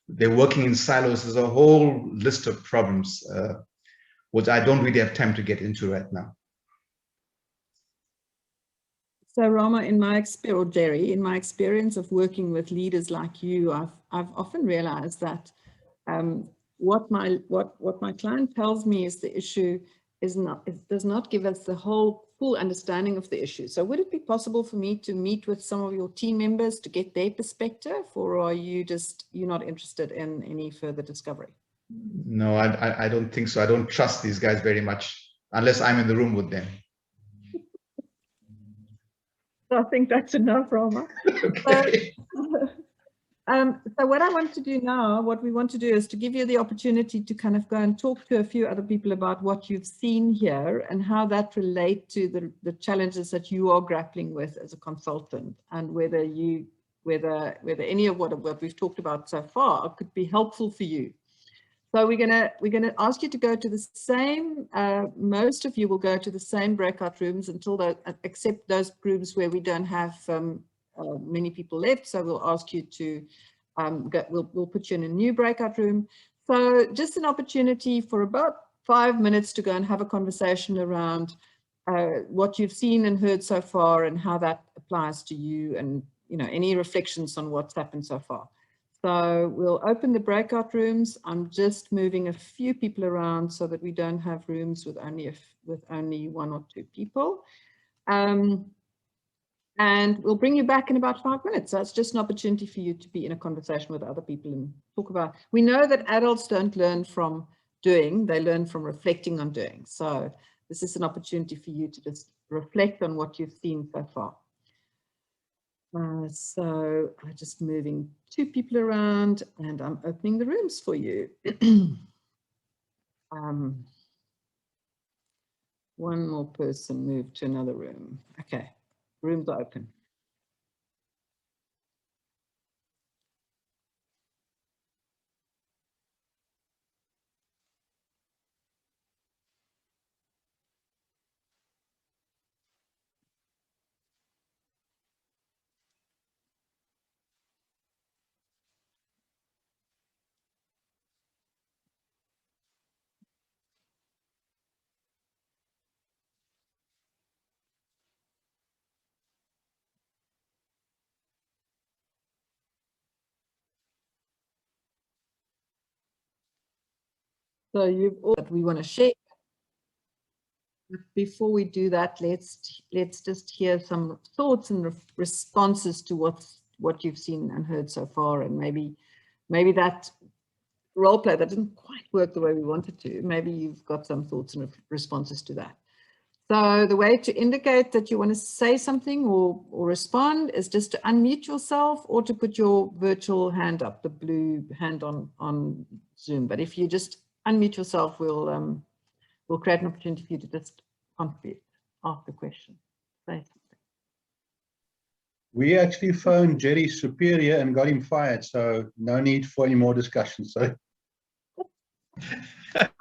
they're working in silos. There's a whole list of problems, which I don't really have time to get into right now. So Rama, or Jerry, in my experience of working with leaders like you, I've often realized that what my client tells me is the issue does not give us the whole full understanding of the issue. So would it be possible for me to meet with some of your team members to get their perspective, or are you're not interested in any further discovery? No, I don't think so. I don't trust these guys very much unless I'm in the room with them. I think that's enough, Rama. Okay. So what I want to do now, what we want to do is to give you the opportunity to kind of go and talk to a few other people about what you've seen here and how that relate to the challenges that you are grappling with as a consultant, and whether any of what we've talked about so far could be helpful for you. So we're gonna ask you to go to the same. Most of you will go to the same breakout rooms except those rooms where we don't have many people left. So we'll ask you to we'll put you in a new breakout room. So just an opportunity for about 5 minutes to go and have a conversation around what you've seen and heard so far and how that applies to you, and any reflections on what's happened so far. So we'll open the breakout rooms. I'm just moving a few people around so that we don't have rooms with only 1 or 2 people. And we'll bring you back in about 5 minutes. So it's just an opportunity for you to be in a conversation with other people and talk about. We know that adults don't learn from doing, they learn from reflecting on doing. So this is an opportunity for you to just reflect on what you've seen so far. So I'm just moving 2 people around and I'm opening the rooms for you. One more person moved to another room. Okay, rooms are open. So we want to share. Before we do that, let's just hear some thoughts and responses to what you've seen and heard so far, and maybe that role play that didn't quite work the way we wanted to. Maybe you've got some thoughts and responses to that. So the way to indicate that you want to say something or respond is just to unmute yourself or to put your virtual hand up, the blue hand on Zoom. But if you just unmute yourself, we'll create an opportunity for you to just contribute, ask the question, say something. We actually phoned Jerry's superior and got him fired, so no need for any more discussion. So,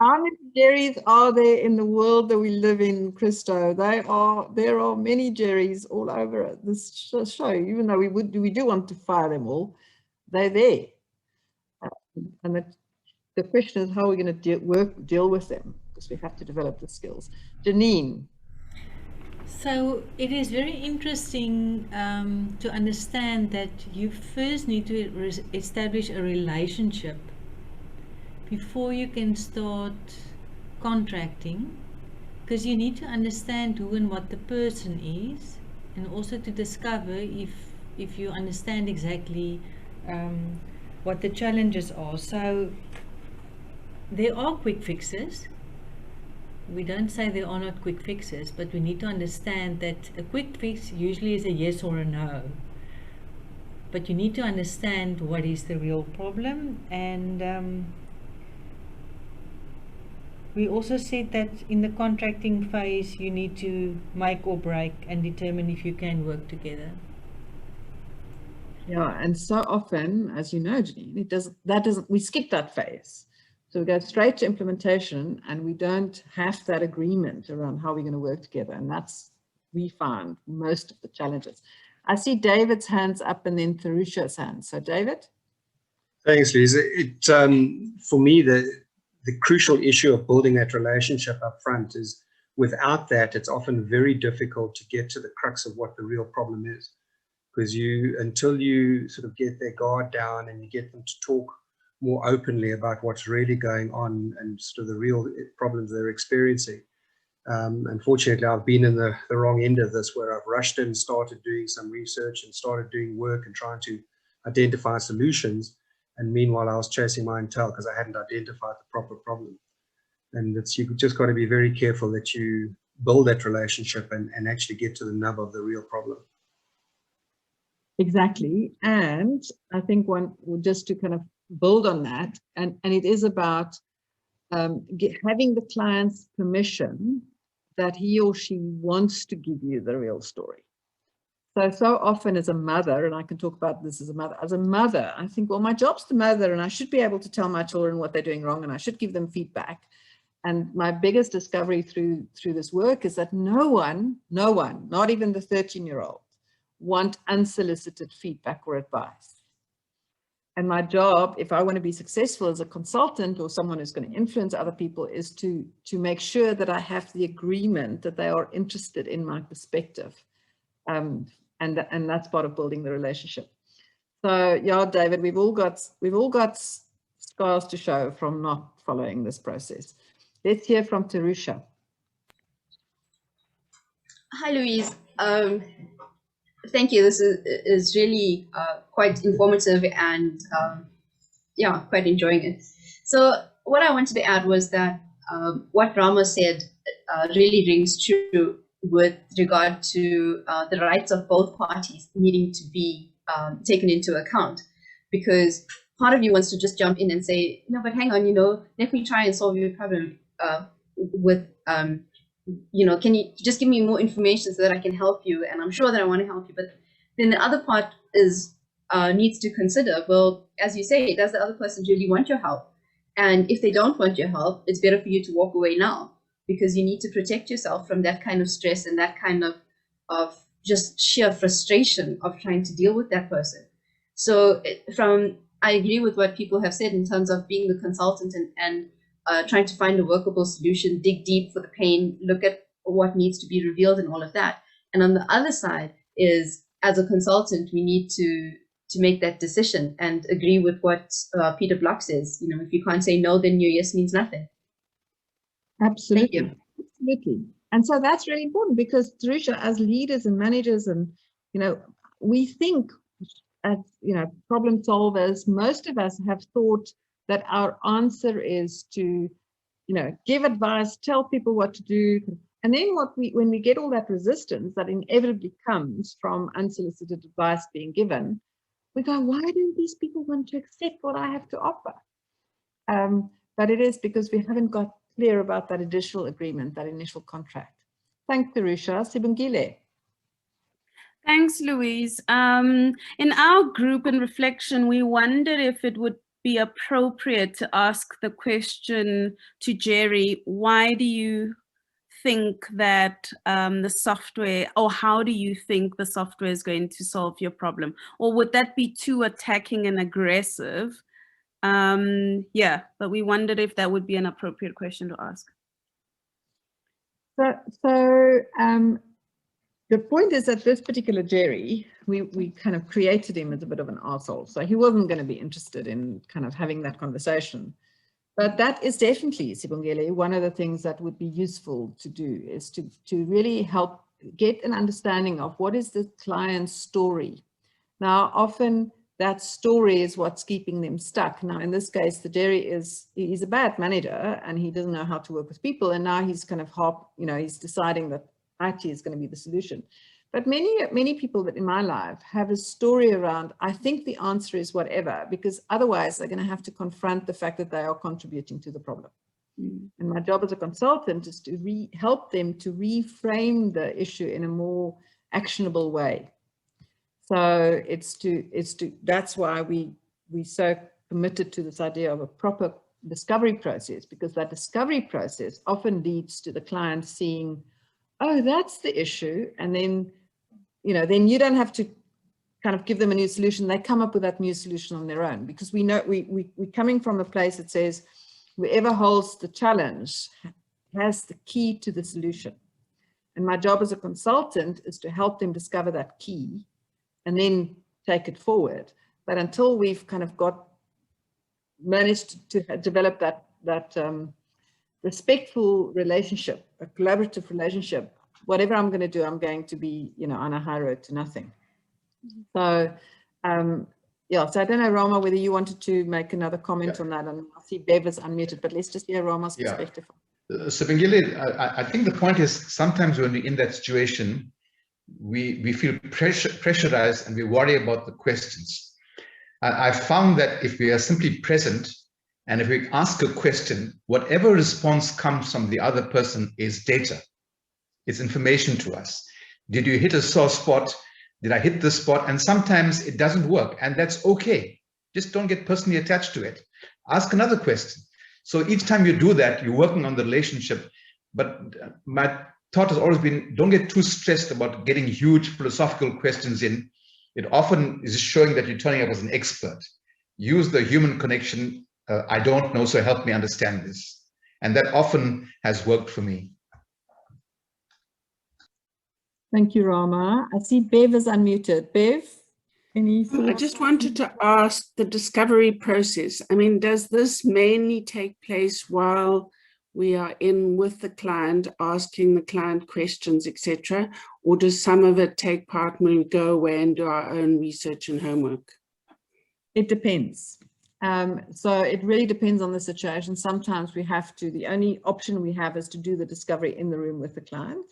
how many Jerrys are there in the world that we live in, Christo? There are many Jerrys all over this show. Even though we do want to fire them all, they're there. And the question is how we're going to deal with them, because we have to develop the skills. Janine. So it is very interesting to understand that you first need to establish a relationship before you can start contracting, because you need to understand who and what the person is, and also to discover if you understand exactly what the challenges are. So there are quick fixes. We don't say there are not quick fixes, but we need to understand that a quick fix usually is a yes or a no. But you need to understand what is the real problem. And we also said that in the contracting phase, you need to make or break and determine if you can work together. Yeah, and so often, as you know, Janine, we skip that phase. So we go straight to implementation and we don't have that agreement around how we're going to work together. And that's, we found, most of the challenges. I see David's hands up and then Tharusha's hands. So David? Thanks, Liz. For me, the crucial issue of building that relationship up front is, without that, it's often very difficult to get to the crux of what the real problem is. Because until you sort of get their guard down and you get them to talk more openly about what's really going on and sort of the real problems they're experiencing. Unfortunately, I've been in the wrong end of this, where I've rushed in, started doing some research and started doing work and trying to identify solutions. And meanwhile, I was chasing my own tail because I hadn't identified the proper problem. And you've just got to be very careful that you build that relationship and actually get to the nub of the real problem. Exactly. And I think just to kind of build on that, and it is about having the client's permission that he or she wants to give you the real story. So often as a mother, and I can talk about this as a mother, I think, well, my job's to mother and I should be able to tell my children what they're doing wrong and I should give them feedback. And my biggest discovery through this work is that no one, not even the 13-year-old, want unsolicited feedback or advice. And my job, if I want to be successful as a consultant or someone who's going to influence other people, is to make sure that I have the agreement that they are interested in my perspective. And that's part of building the relationship. So yeah, David, we've all got scars to show from not following this process. Let's hear from Tharusha. Hi, Louise. Thank you. This is really quite informative and yeah, quite enjoying it. So what I wanted to add was that what Rama said really rings true with regard to the rights of both parties needing to be taken into account, because part of you wants to just jump in and say, no, but hang on, let me try and solve your problem with, can you just give me more information so that I can help you? And I'm sure that I want to help you. But then the other part is needs to consider, well, as you say, does the other person really want your help? And if they don't want your help, it's better for you to walk away now, because you need to protect yourself from that kind of stress and that kind of just sheer frustration of trying to deal with that person. So I agree with what people have said in terms of being the consultant and trying to find a workable solution, dig deep for the pain, look at what needs to be revealed and all of that. And on the other side is, as a consultant, we need to make that decision and agree with what Peter Block says. If you can't say no, then your yes means nothing. Absolutely. Thank you. Absolutely. And so that's really important, because Tharusha, as leaders and managers, and we think as problem solvers, most of us have thought that our answer is to give advice, tell people what to do. And then when we get all that resistance that inevitably comes from unsolicited advice being given, we go, why don't these people want to accept what I have to offer? But it is because we haven't got clear about that additional agreement, that initial contract. Thanks, Tharusha. Sibongile. Thanks, Louise. In our group and reflection, we wondered if it would be appropriate to ask the question to Jerry, why do you think that the software, or how do you think the software is going to solve your problem? Or would that be too attacking and aggressive? Yeah, but we wondered if that would be an appropriate question to ask. So the point is that this particular Jerry, we kind of created him as a bit of an arsehole. So he wasn't going to be interested in kind of having that conversation. But that is definitely, Sibongile, one of the things that would be useful to do, is to really help get an understanding of what is the client's story. Now, often that story is what's keeping them stuck. Now, in this case, the Jerry he's a bad manager and he doesn't know how to work with people. And now he's kind of he's deciding that IT is going to be the solution. But many people that in my life have a story around, I think the answer is whatever, because otherwise they're going to have to confront the fact that they are contributing to the problem. And my job as a consultant is to help them to reframe the issue in a more actionable way. So that's why we so committed to this idea of a proper discovery process, because that discovery process often leads to the client seeing, oh, that's the issue. And then, then you don't have to kind of give them a new solution. They come up with that new solution on their own, because we know we're coming from a place that says whoever holds the challenge has the key to the solution. And my job as a consultant is to help them discover that key and then take it forward. But until we've kind of managed to develop that respectful relationship, a collaborative relationship, whatever I'm going to do, I'm going to be, on a high road to nothing. So, yeah, so I don't know, Rama, whether you wanted to make another comment on that. And I see Bev is unmuted, but let's just hear Rama's perspective. So Bengile, I think the point is, sometimes when we're in that situation, we feel pressurized and we worry about the questions. I found that if we are simply present and if we ask a question, whatever response comes from the other person is data. It's information to us. Did you hit a sore spot? Did I hit the spot? And sometimes it doesn't work, and that's okay. Just don't get personally attached to it. Ask another question. So each time you do that, you're working on the relationship. But my thought has always been, don't get too stressed about getting huge philosophical questions in. It often is showing that you're turning up as an expert. Use the human connection. I don't know, so help me understand this. And that often has worked for me. Thank you, Rama. I see Bev is unmuted. Bev, any thoughts? I just wanted to ask the discovery process. I mean, does this mainly take place while we are in with the client, asking the client questions, etc., or does some of it take part when we go away and do our own research and homework? It depends. So it really depends on the situation. Sometimes we have to, the only option we have is to do the discovery in the room with the client.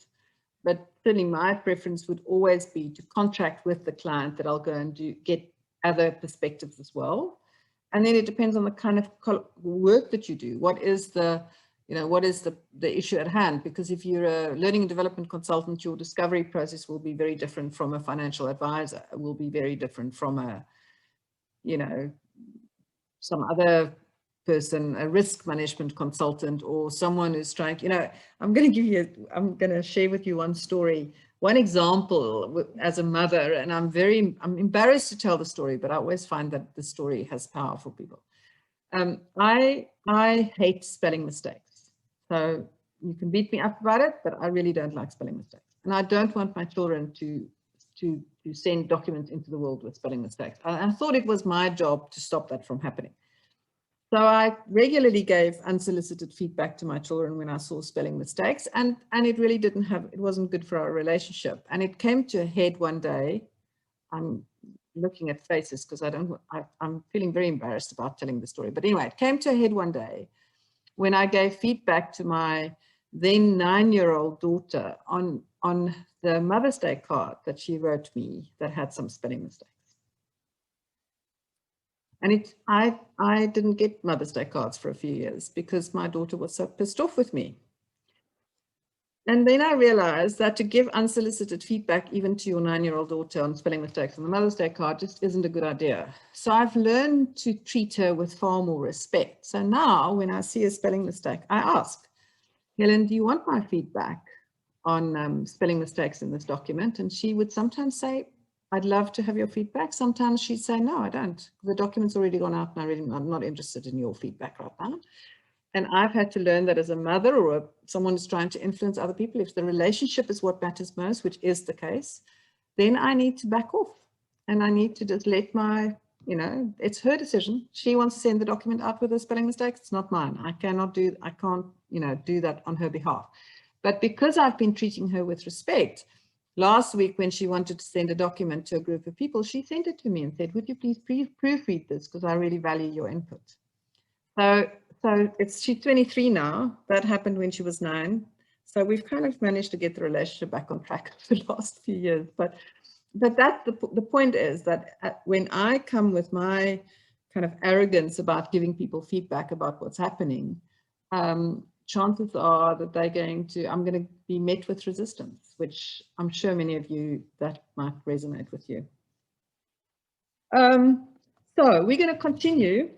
But certainly my preference would always be to contract with the client that I'll go and get other perspectives as well. And then it depends on the kind of work that you do. What is the issue at hand? Because if you're a learning and development consultant, your discovery process will be very different from a financial advisor. It will be very different from a, some other person, a risk management consultant, or someone who's trying, I'm going to share with you one story, one example as a mother, and I'm embarrassed to tell the story, but I always find that the story has power for people. I hate spelling mistakes. So you can beat me up about it, but I really don't like spelling mistakes. And I don't want my children to send documents into the world with spelling mistakes. I thought it was my job to stop that from happening. So I regularly gave unsolicited feedback to my children when I saw spelling mistakes, and it really it wasn't good for our relationship. And it came to a head one day. I'm looking at faces because I'm feeling very embarrassed about telling the story. But anyway, it came to a head one day when I gave feedback to my then 9-year-old daughter on the Mother's Day card that she wrote me that had some spelling mistakes. And I didn't get Mother's Day cards for a few years because my daughter was so pissed off with me. And then I realized that to give unsolicited feedback even to your 9-year-old daughter on spelling mistakes on the Mother's Day card just isn't a good idea. So I've learned to treat her with far more respect. So now when I see a spelling mistake, I ask, Helen, do you want my feedback on spelling mistakes in this document? And she would sometimes say, I'd love to have your feedback. Sometimes she'd say, no, I don't. The document's already gone out and I'm not interested in your feedback right now. And I've had to learn that as a mother or someone who's trying to influence other people, if the relationship is what matters most, which is the case, then I need to back off. And I need to just let it's her decision. She wants to send the document out with a spelling mistake. It's not mine. I can't do that on her behalf. But because I've been treating her with respect, last week, when she wanted to send a document to a group of people, she sent it to me and said, would you please proofread this because I really value your input. So she's 23 now. That happened when she was 9. So we've kind of managed to get the relationship back on track for the last few years. But that's the point is that when I come with my kind of arrogance about giving people feedback about what's happening, chances are that I'm going to be met with resistance, which I'm sure many of you, that might resonate with you. So we're going to continue.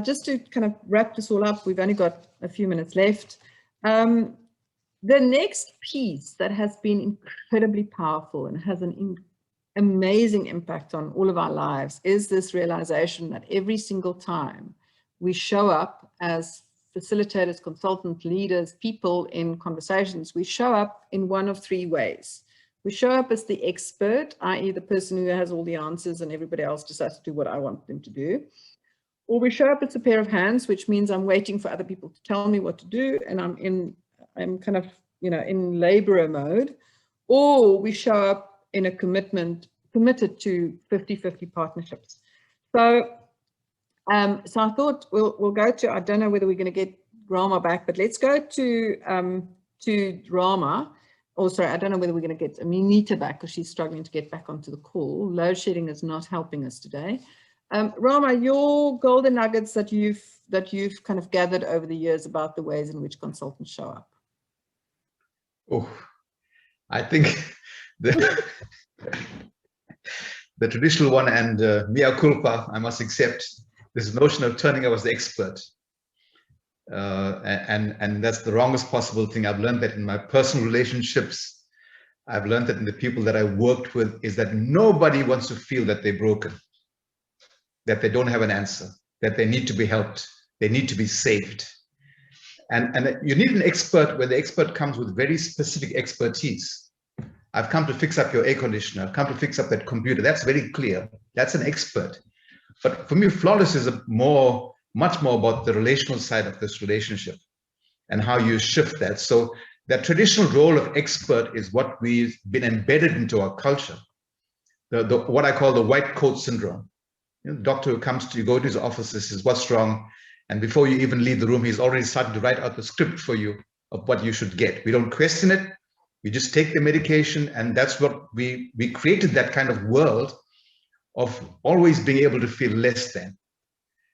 Just to kind of wrap this all up, we've only got a few minutes left. The next piece that has been incredibly powerful and has an amazing impact on all of our lives is this realization that every single time we show up as facilitators, consultants, leaders, people in conversations, we show up in one of three ways. We show up as the expert, i.e. the person who has all the answers and everybody else just has to do what I want them to do. Or we show up as a pair of hands, which means I'm waiting for other people to tell me what to do, and I'm kind of, you know, in laborer mode. Or we show up in a committed to 50-50 partnerships. So I thought we'll go to, I don't know whether we're going to get Rama back, but let's go to Rama. Also, I don't know whether we're going to get Aminita back because she's struggling to get back onto the call. Load shedding is not helping us today. Rama, your golden nuggets that you've kind of gathered over the years about the ways in which consultants show up. Oh, I think the traditional one, and mea culpa, I must accept this notion of turning up as the expert. And that's the wrongest possible thing. I've learned that in my personal relationships. I've learned that in the people that I worked with, is that nobody wants to feel that they're broken, that they don't have an answer, that they need to be helped, they need to be saved. And you need an expert where the expert comes with very specific expertise. I've come to fix up your air conditioner, I've come to fix up that computer. That's very clear. That's an expert. But for me, Flawless is much more about the relational side of this relationship and how you shift that. So that traditional role of expert is what we've been embedded into our culture. What I call the white coat syndrome. You know, the doctor who comes to you, go to his office, says, what's wrong? And before you even leave the room, he's already started to write out the script for you of what you should get. We don't question it. We just take the medication. And that's what we created, that kind of world of always being able to feel less than.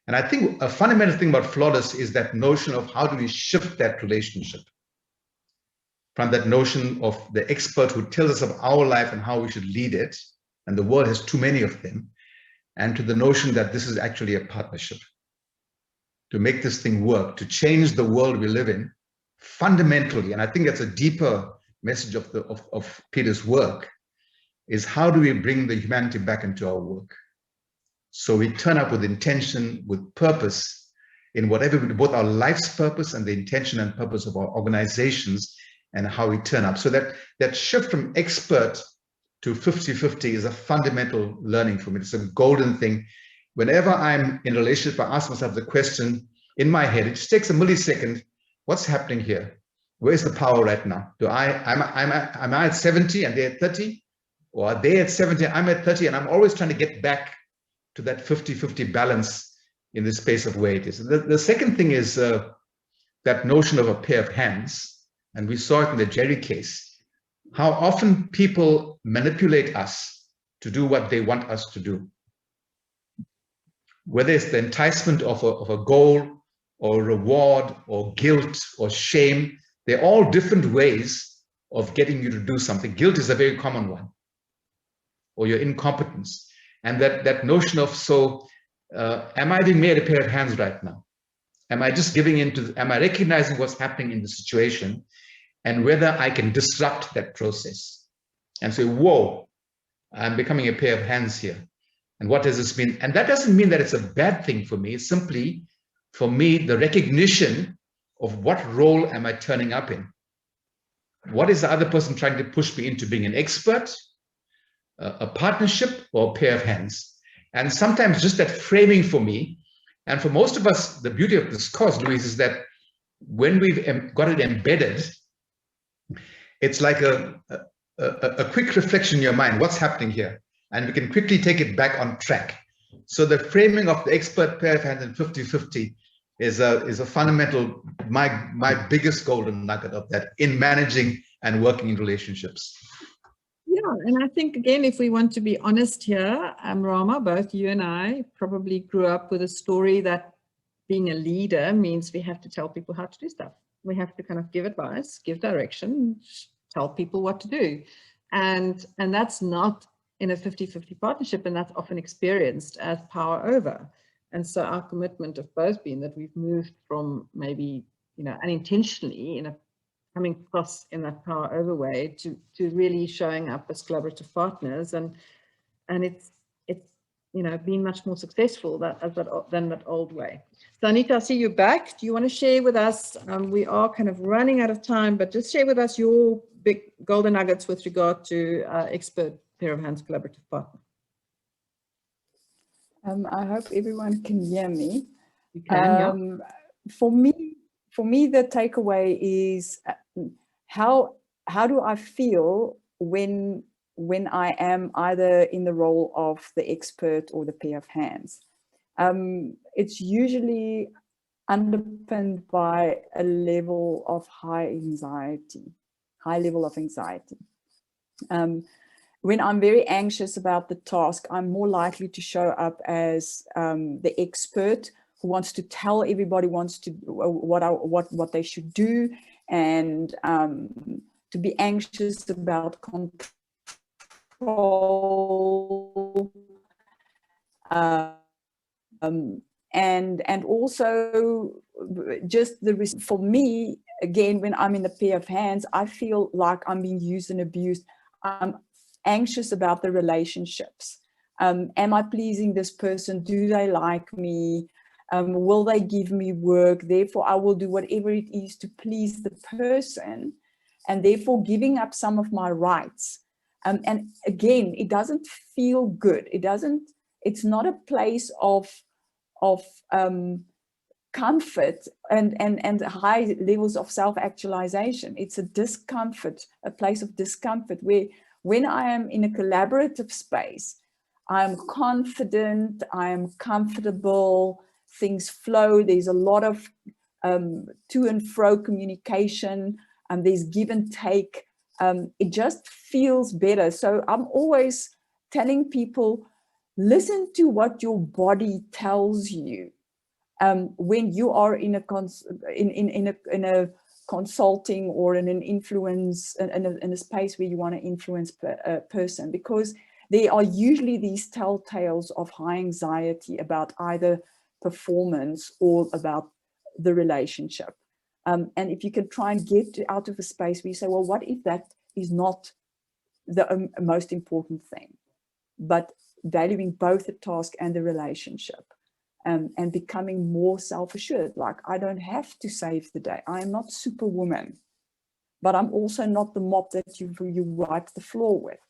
And I think a fundamental thing about Flawless is that notion of how do we shift that relationship from that notion of the expert who tells us of our life and how we should lead it, and the world has too many of them, and to the notion that this is actually a partnership to make this thing work, to change the world we live in fundamentally. And I think that's a deeper message of Peter's work, is how do we bring the humanity back into our work? So we turn up with intention, with purpose in whatever we do, both our life's purpose and the intention and purpose of our organizations, and how we turn up. So that shift from expert to 50-50 is a fundamental learning for me. It's a golden thing. Whenever I'm in a relationship, I ask myself the question in my head, it just takes a millisecond, what's happening here? Where's the power right now? Am I at 70 and they're at 30? Or are they at 70, I'm at 30, and I'm always trying to get back to that 50-50 balance in the space of where it is. The second thing is that notion of a pair of hands, and we saw it in the Jerry case, how often people manipulate us to do what they want us to do. Whether it's the enticement of a goal or reward or guilt or shame, they're all different ways of getting you to do something. Guilt is a very common one, or your incompetence. And that notion of, am I being made a pair of hands right now? Am I just giving into, am I recognizing what's happening in the situation and whether I can disrupt that process and say, whoa, I'm becoming a pair of hands here. And what does this mean? And that doesn't mean that it's a bad thing for me. It's simply, for me, the recognition of what role am I turning up in? What is the other person trying to push me into being an expert, a partnership, or a pair of hands? And sometimes just that framing for me, and for most of us, the beauty of this course, Louise, is that when we've got it embedded, it's like a quick reflection in your mind, what's happening here? And we can quickly take it back on track. So the framing of the expert, pair of hands, and 50-50 is a fundamental, my biggest golden nugget of that in managing and working in relationships. Yeah, and I think, again, if we want to be honest here, Rama, both you and I probably grew up with a story that being a leader means we have to tell people how to do stuff. We have to kind of give advice, give direction, tell people what to do. And that's not in a 50-50 partnership, and that's often experienced as power over. And so our commitment of both being that we've moved from maybe, you know, unintentionally in a coming across in that power over way to really showing up as collaborative partners, and it's you know, been much more successful than that old way. So Anita, I see you back. Do you want to share with us? We are kind of running out of time, but just share with us your big golden nuggets with regard to expert pair of hands collaborative partner. I hope everyone can hear me. You can, yeah. For me, the takeaway is how do I feel when I am either in the role of the expert or the pair of hands. It's usually underpinned by a level of high level of anxiety. When I'm very anxious about the task, I'm more likely to show up as the expert who wants to tell everybody what they should do, and to be anxious about control, and also just for me, again, when I'm in the pair of hands, I feel like I'm being used and abused. I'm anxious about the relationships. Am I pleasing this person? Do they like me? Will they give me work? Therefore, I will do whatever it is to please the person, and therefore giving up some of my rights. And again, it doesn't feel good. It's not a place of comfort and high levels of self-actualization. It's a place of discomfort, where when I am in a collaborative space, I'm confident, I am comfortable, things flow, there's a lot of to and fro communication, and there's give and take. It just feels better. So I'm always telling people, listen to what your body tells you when you are in a consulting or in an influence, in a space where you want to influence a person, because there are usually these telltales of high anxiety about either performance or about the relationship. And if you can try and get out of a space where you say, well, what if that is not the most important thing, but valuing both the task and the relationship, and becoming more self-assured. Like, I don't have to save the day. I'm not Superwoman, but I'm also not the mop that you wipe the floor with.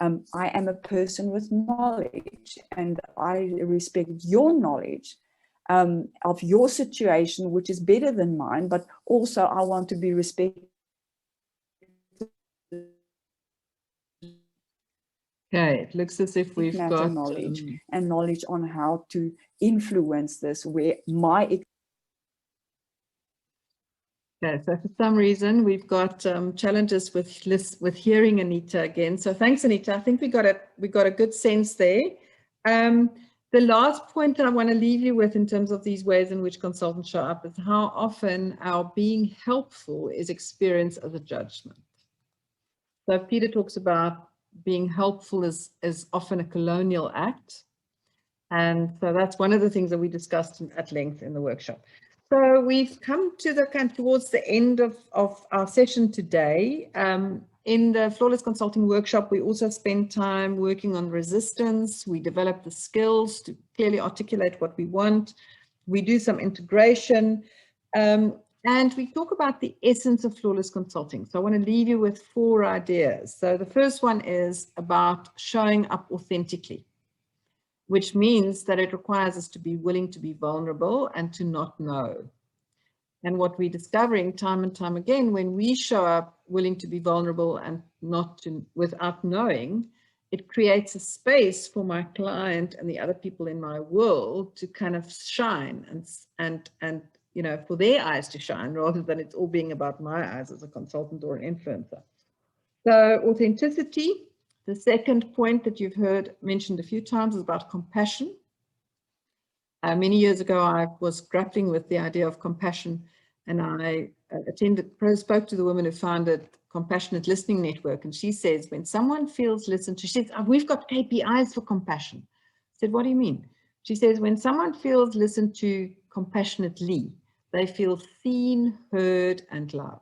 I am a person with knowledge, and I respect your knowledge of your situation, which is better than mine, but also I want to be respected. Okay, it looks as if we've got knowledge and knowledge on how to influence this, where my... Okay, so for some reason we've got challenges with hearing Anita again. So thanks, Anita. I think we got a good sense there. The last point that I want to leave you with in terms of these ways in which consultants show up is how often our being helpful is experienced as a judgment. So Peter talks about being helpful is often a colonial act. And so that's one of the things that we discussed at length in the workshop. So we've come to towards the end of our session today. In the Flawless Consulting workshop, we also spend time working on resistance. We develop the skills to clearly articulate what we want. We do some integration. And we talk about the essence of flawless consulting. So I want to leave you with 4 ideas. So the first one is about showing up authentically, which means that it requires us to be willing to be vulnerable and to not know. And what we're discovering time and time again, when we show up willing to be vulnerable and without knowing, it creates a space for my client and the other people in my world to kind of shine and you know, for their eyes to shine, rather than it's all being about my eyes as a consultant or an influencer. So authenticity. The second point that you've heard mentioned a few times is about compassion. Many years ago, I was grappling with the idea of compassion, and I spoke to the woman who founded Compassionate Listening Network, and she says, when someone feels listened to, she says, oh, we've got KPIs for compassion. I said, what do you mean? She says, when someone feels listened to compassionately, they feel seen, heard, and loved.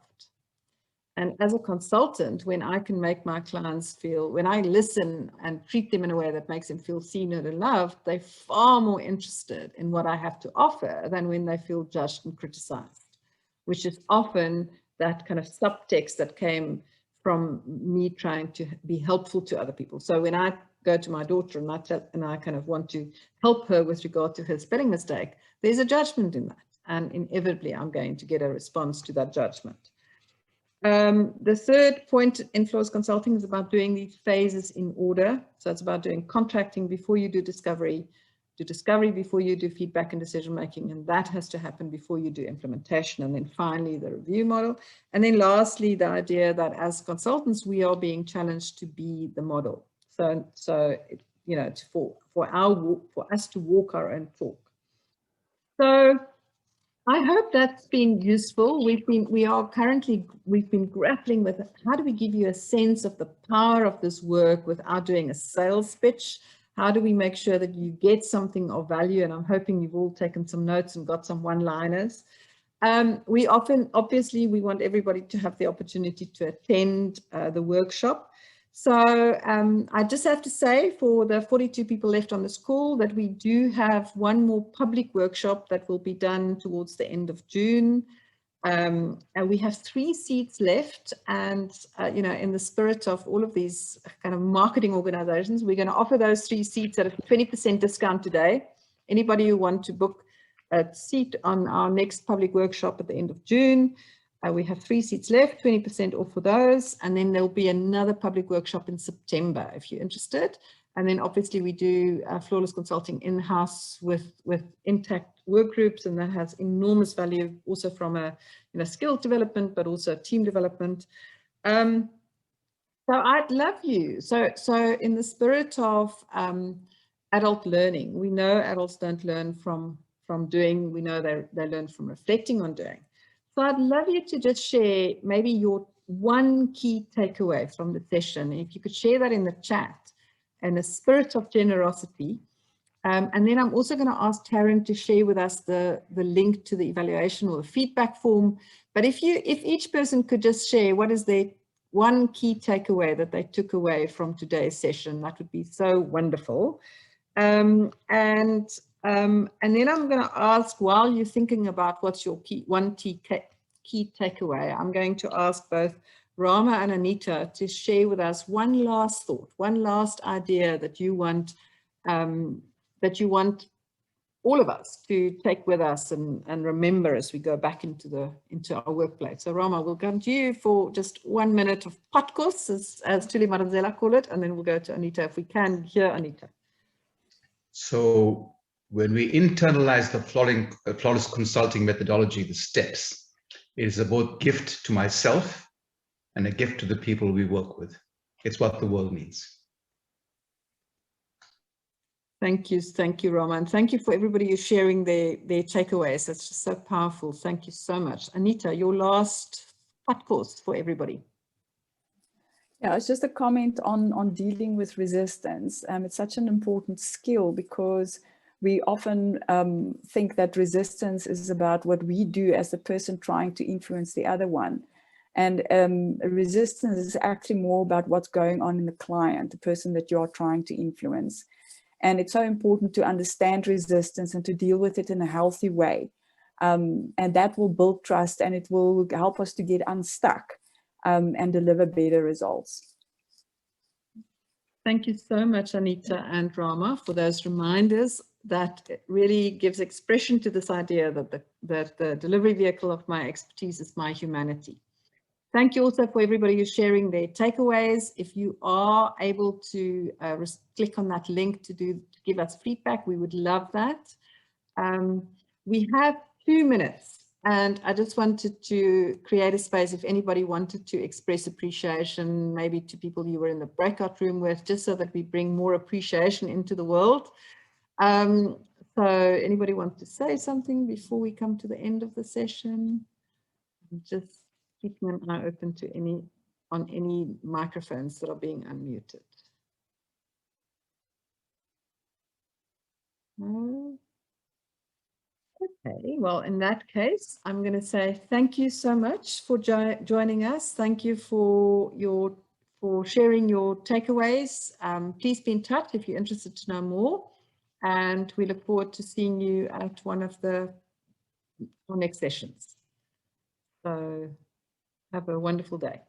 And as a consultant, when I can make my clients feel, when I listen and treat them in a way that makes them feel seen, heard, and loved, they're far more interested in what I have to offer than when they feel judged and criticized, which is often that kind of subtext that came from me trying to be helpful to other people. So when I go to my daughter and I kind of want to help her with regard to her spelling mistake, there's a judgment in that. And inevitably, I'm going to get a response to that judgment. The third point in Flawless Consulting is about doing these phases in order. So it's about doing contracting before you do discovery before you do feedback and decision making, and that has to happen before you do implementation, and then finally the review model, and then lastly the idea that as consultants we are being challenged to be the model. So you know, for us to walk our own talk. So I hope that's been useful. We've been grappling with how do we give you a sense of the power of this work without doing a sales pitch. How do we make sure that you get something of value? And I'm hoping you've all taken some notes and got some one-liners. Obviously, we want everybody to have the opportunity to attend the workshop. So I just have to say for the 42 people left on this call that we do have one more public workshop that will be done towards the end of June. And we have 3 seats left, and you know, in the spirit of all of these kind of marketing organizations, we're going to offer those 3 seats at a 20% discount today. Anybody who wants to book a seat on our next public workshop at the end of June, we have 3 seats left, 20% off for those, and then there'll be another public workshop in September if you're interested. And then obviously we do Flawless Consulting in-house with intact work groups, and that has enormous value also from a skill development, but also team development. So I'd love you. So in the spirit of adult learning, we know adults don't learn from doing. We know they learn from reflecting on doing. So I'd love you to just share maybe your one key takeaway from the session. If you could share that in the chat. And a spirit of generosity. And then I'm also going to ask Taryn to share with us the link to the evaluation or the feedback form. But if each person could just share what is their one key takeaway that they took away from today's session, that would be so wonderful. And then I'm going to ask, while you're thinking about what's your key takeaway, I'm going to ask both Rama and Anita to share with us one last thought, one last idea that you want all of us to take with us and remember as we go back into our workplace. So Rama, we'll come to you for just 1 minute of podkos, as Tuli Maranzela call it, and then we'll go to Anita if we can hear Anita. So when we internalize the flawless consulting methodology, the steps, it is a both gift to myself and a gift to the people we work with. It's what the world needs. Thank you, Rama, and thank you for everybody who's sharing their takeaways. That's just so powerful. Thank you so much. Anita, your last podkos for everybody. Yeah, it's just a comment on dealing with resistance. It's such an important skill because we often think that resistance is about what we do as the person trying to influence the other one. And resistance is actually more about what's going on in the client, the person that you're trying to influence. And it's so important to understand resistance and to deal with it in a healthy way. And that will build trust, and it will help us to get unstuck and deliver better results. Thank you so much, Anita and Rama, for those reminders. That really gives expression to this idea that the delivery vehicle of my expertise is my humanity. Thank you also for everybody who's sharing their takeaways. If you are able to click on that link to give us feedback, we would love that. We have 2 minutes, and I just wanted to create a space if anybody wanted to express appreciation, maybe to people you were in the breakout room with, just so that we bring more appreciation into the world. So anybody want to say something before we come to the end of the session? Just keeping an eye open to any on any microphones that are being unmuted. Okay, well, in that case, I'm going to say thank you so much for joining us. Thank you for sharing your takeaways. Please be in touch if you're interested to know more. And we look forward to seeing you at one of our next sessions. So have a wonderful day.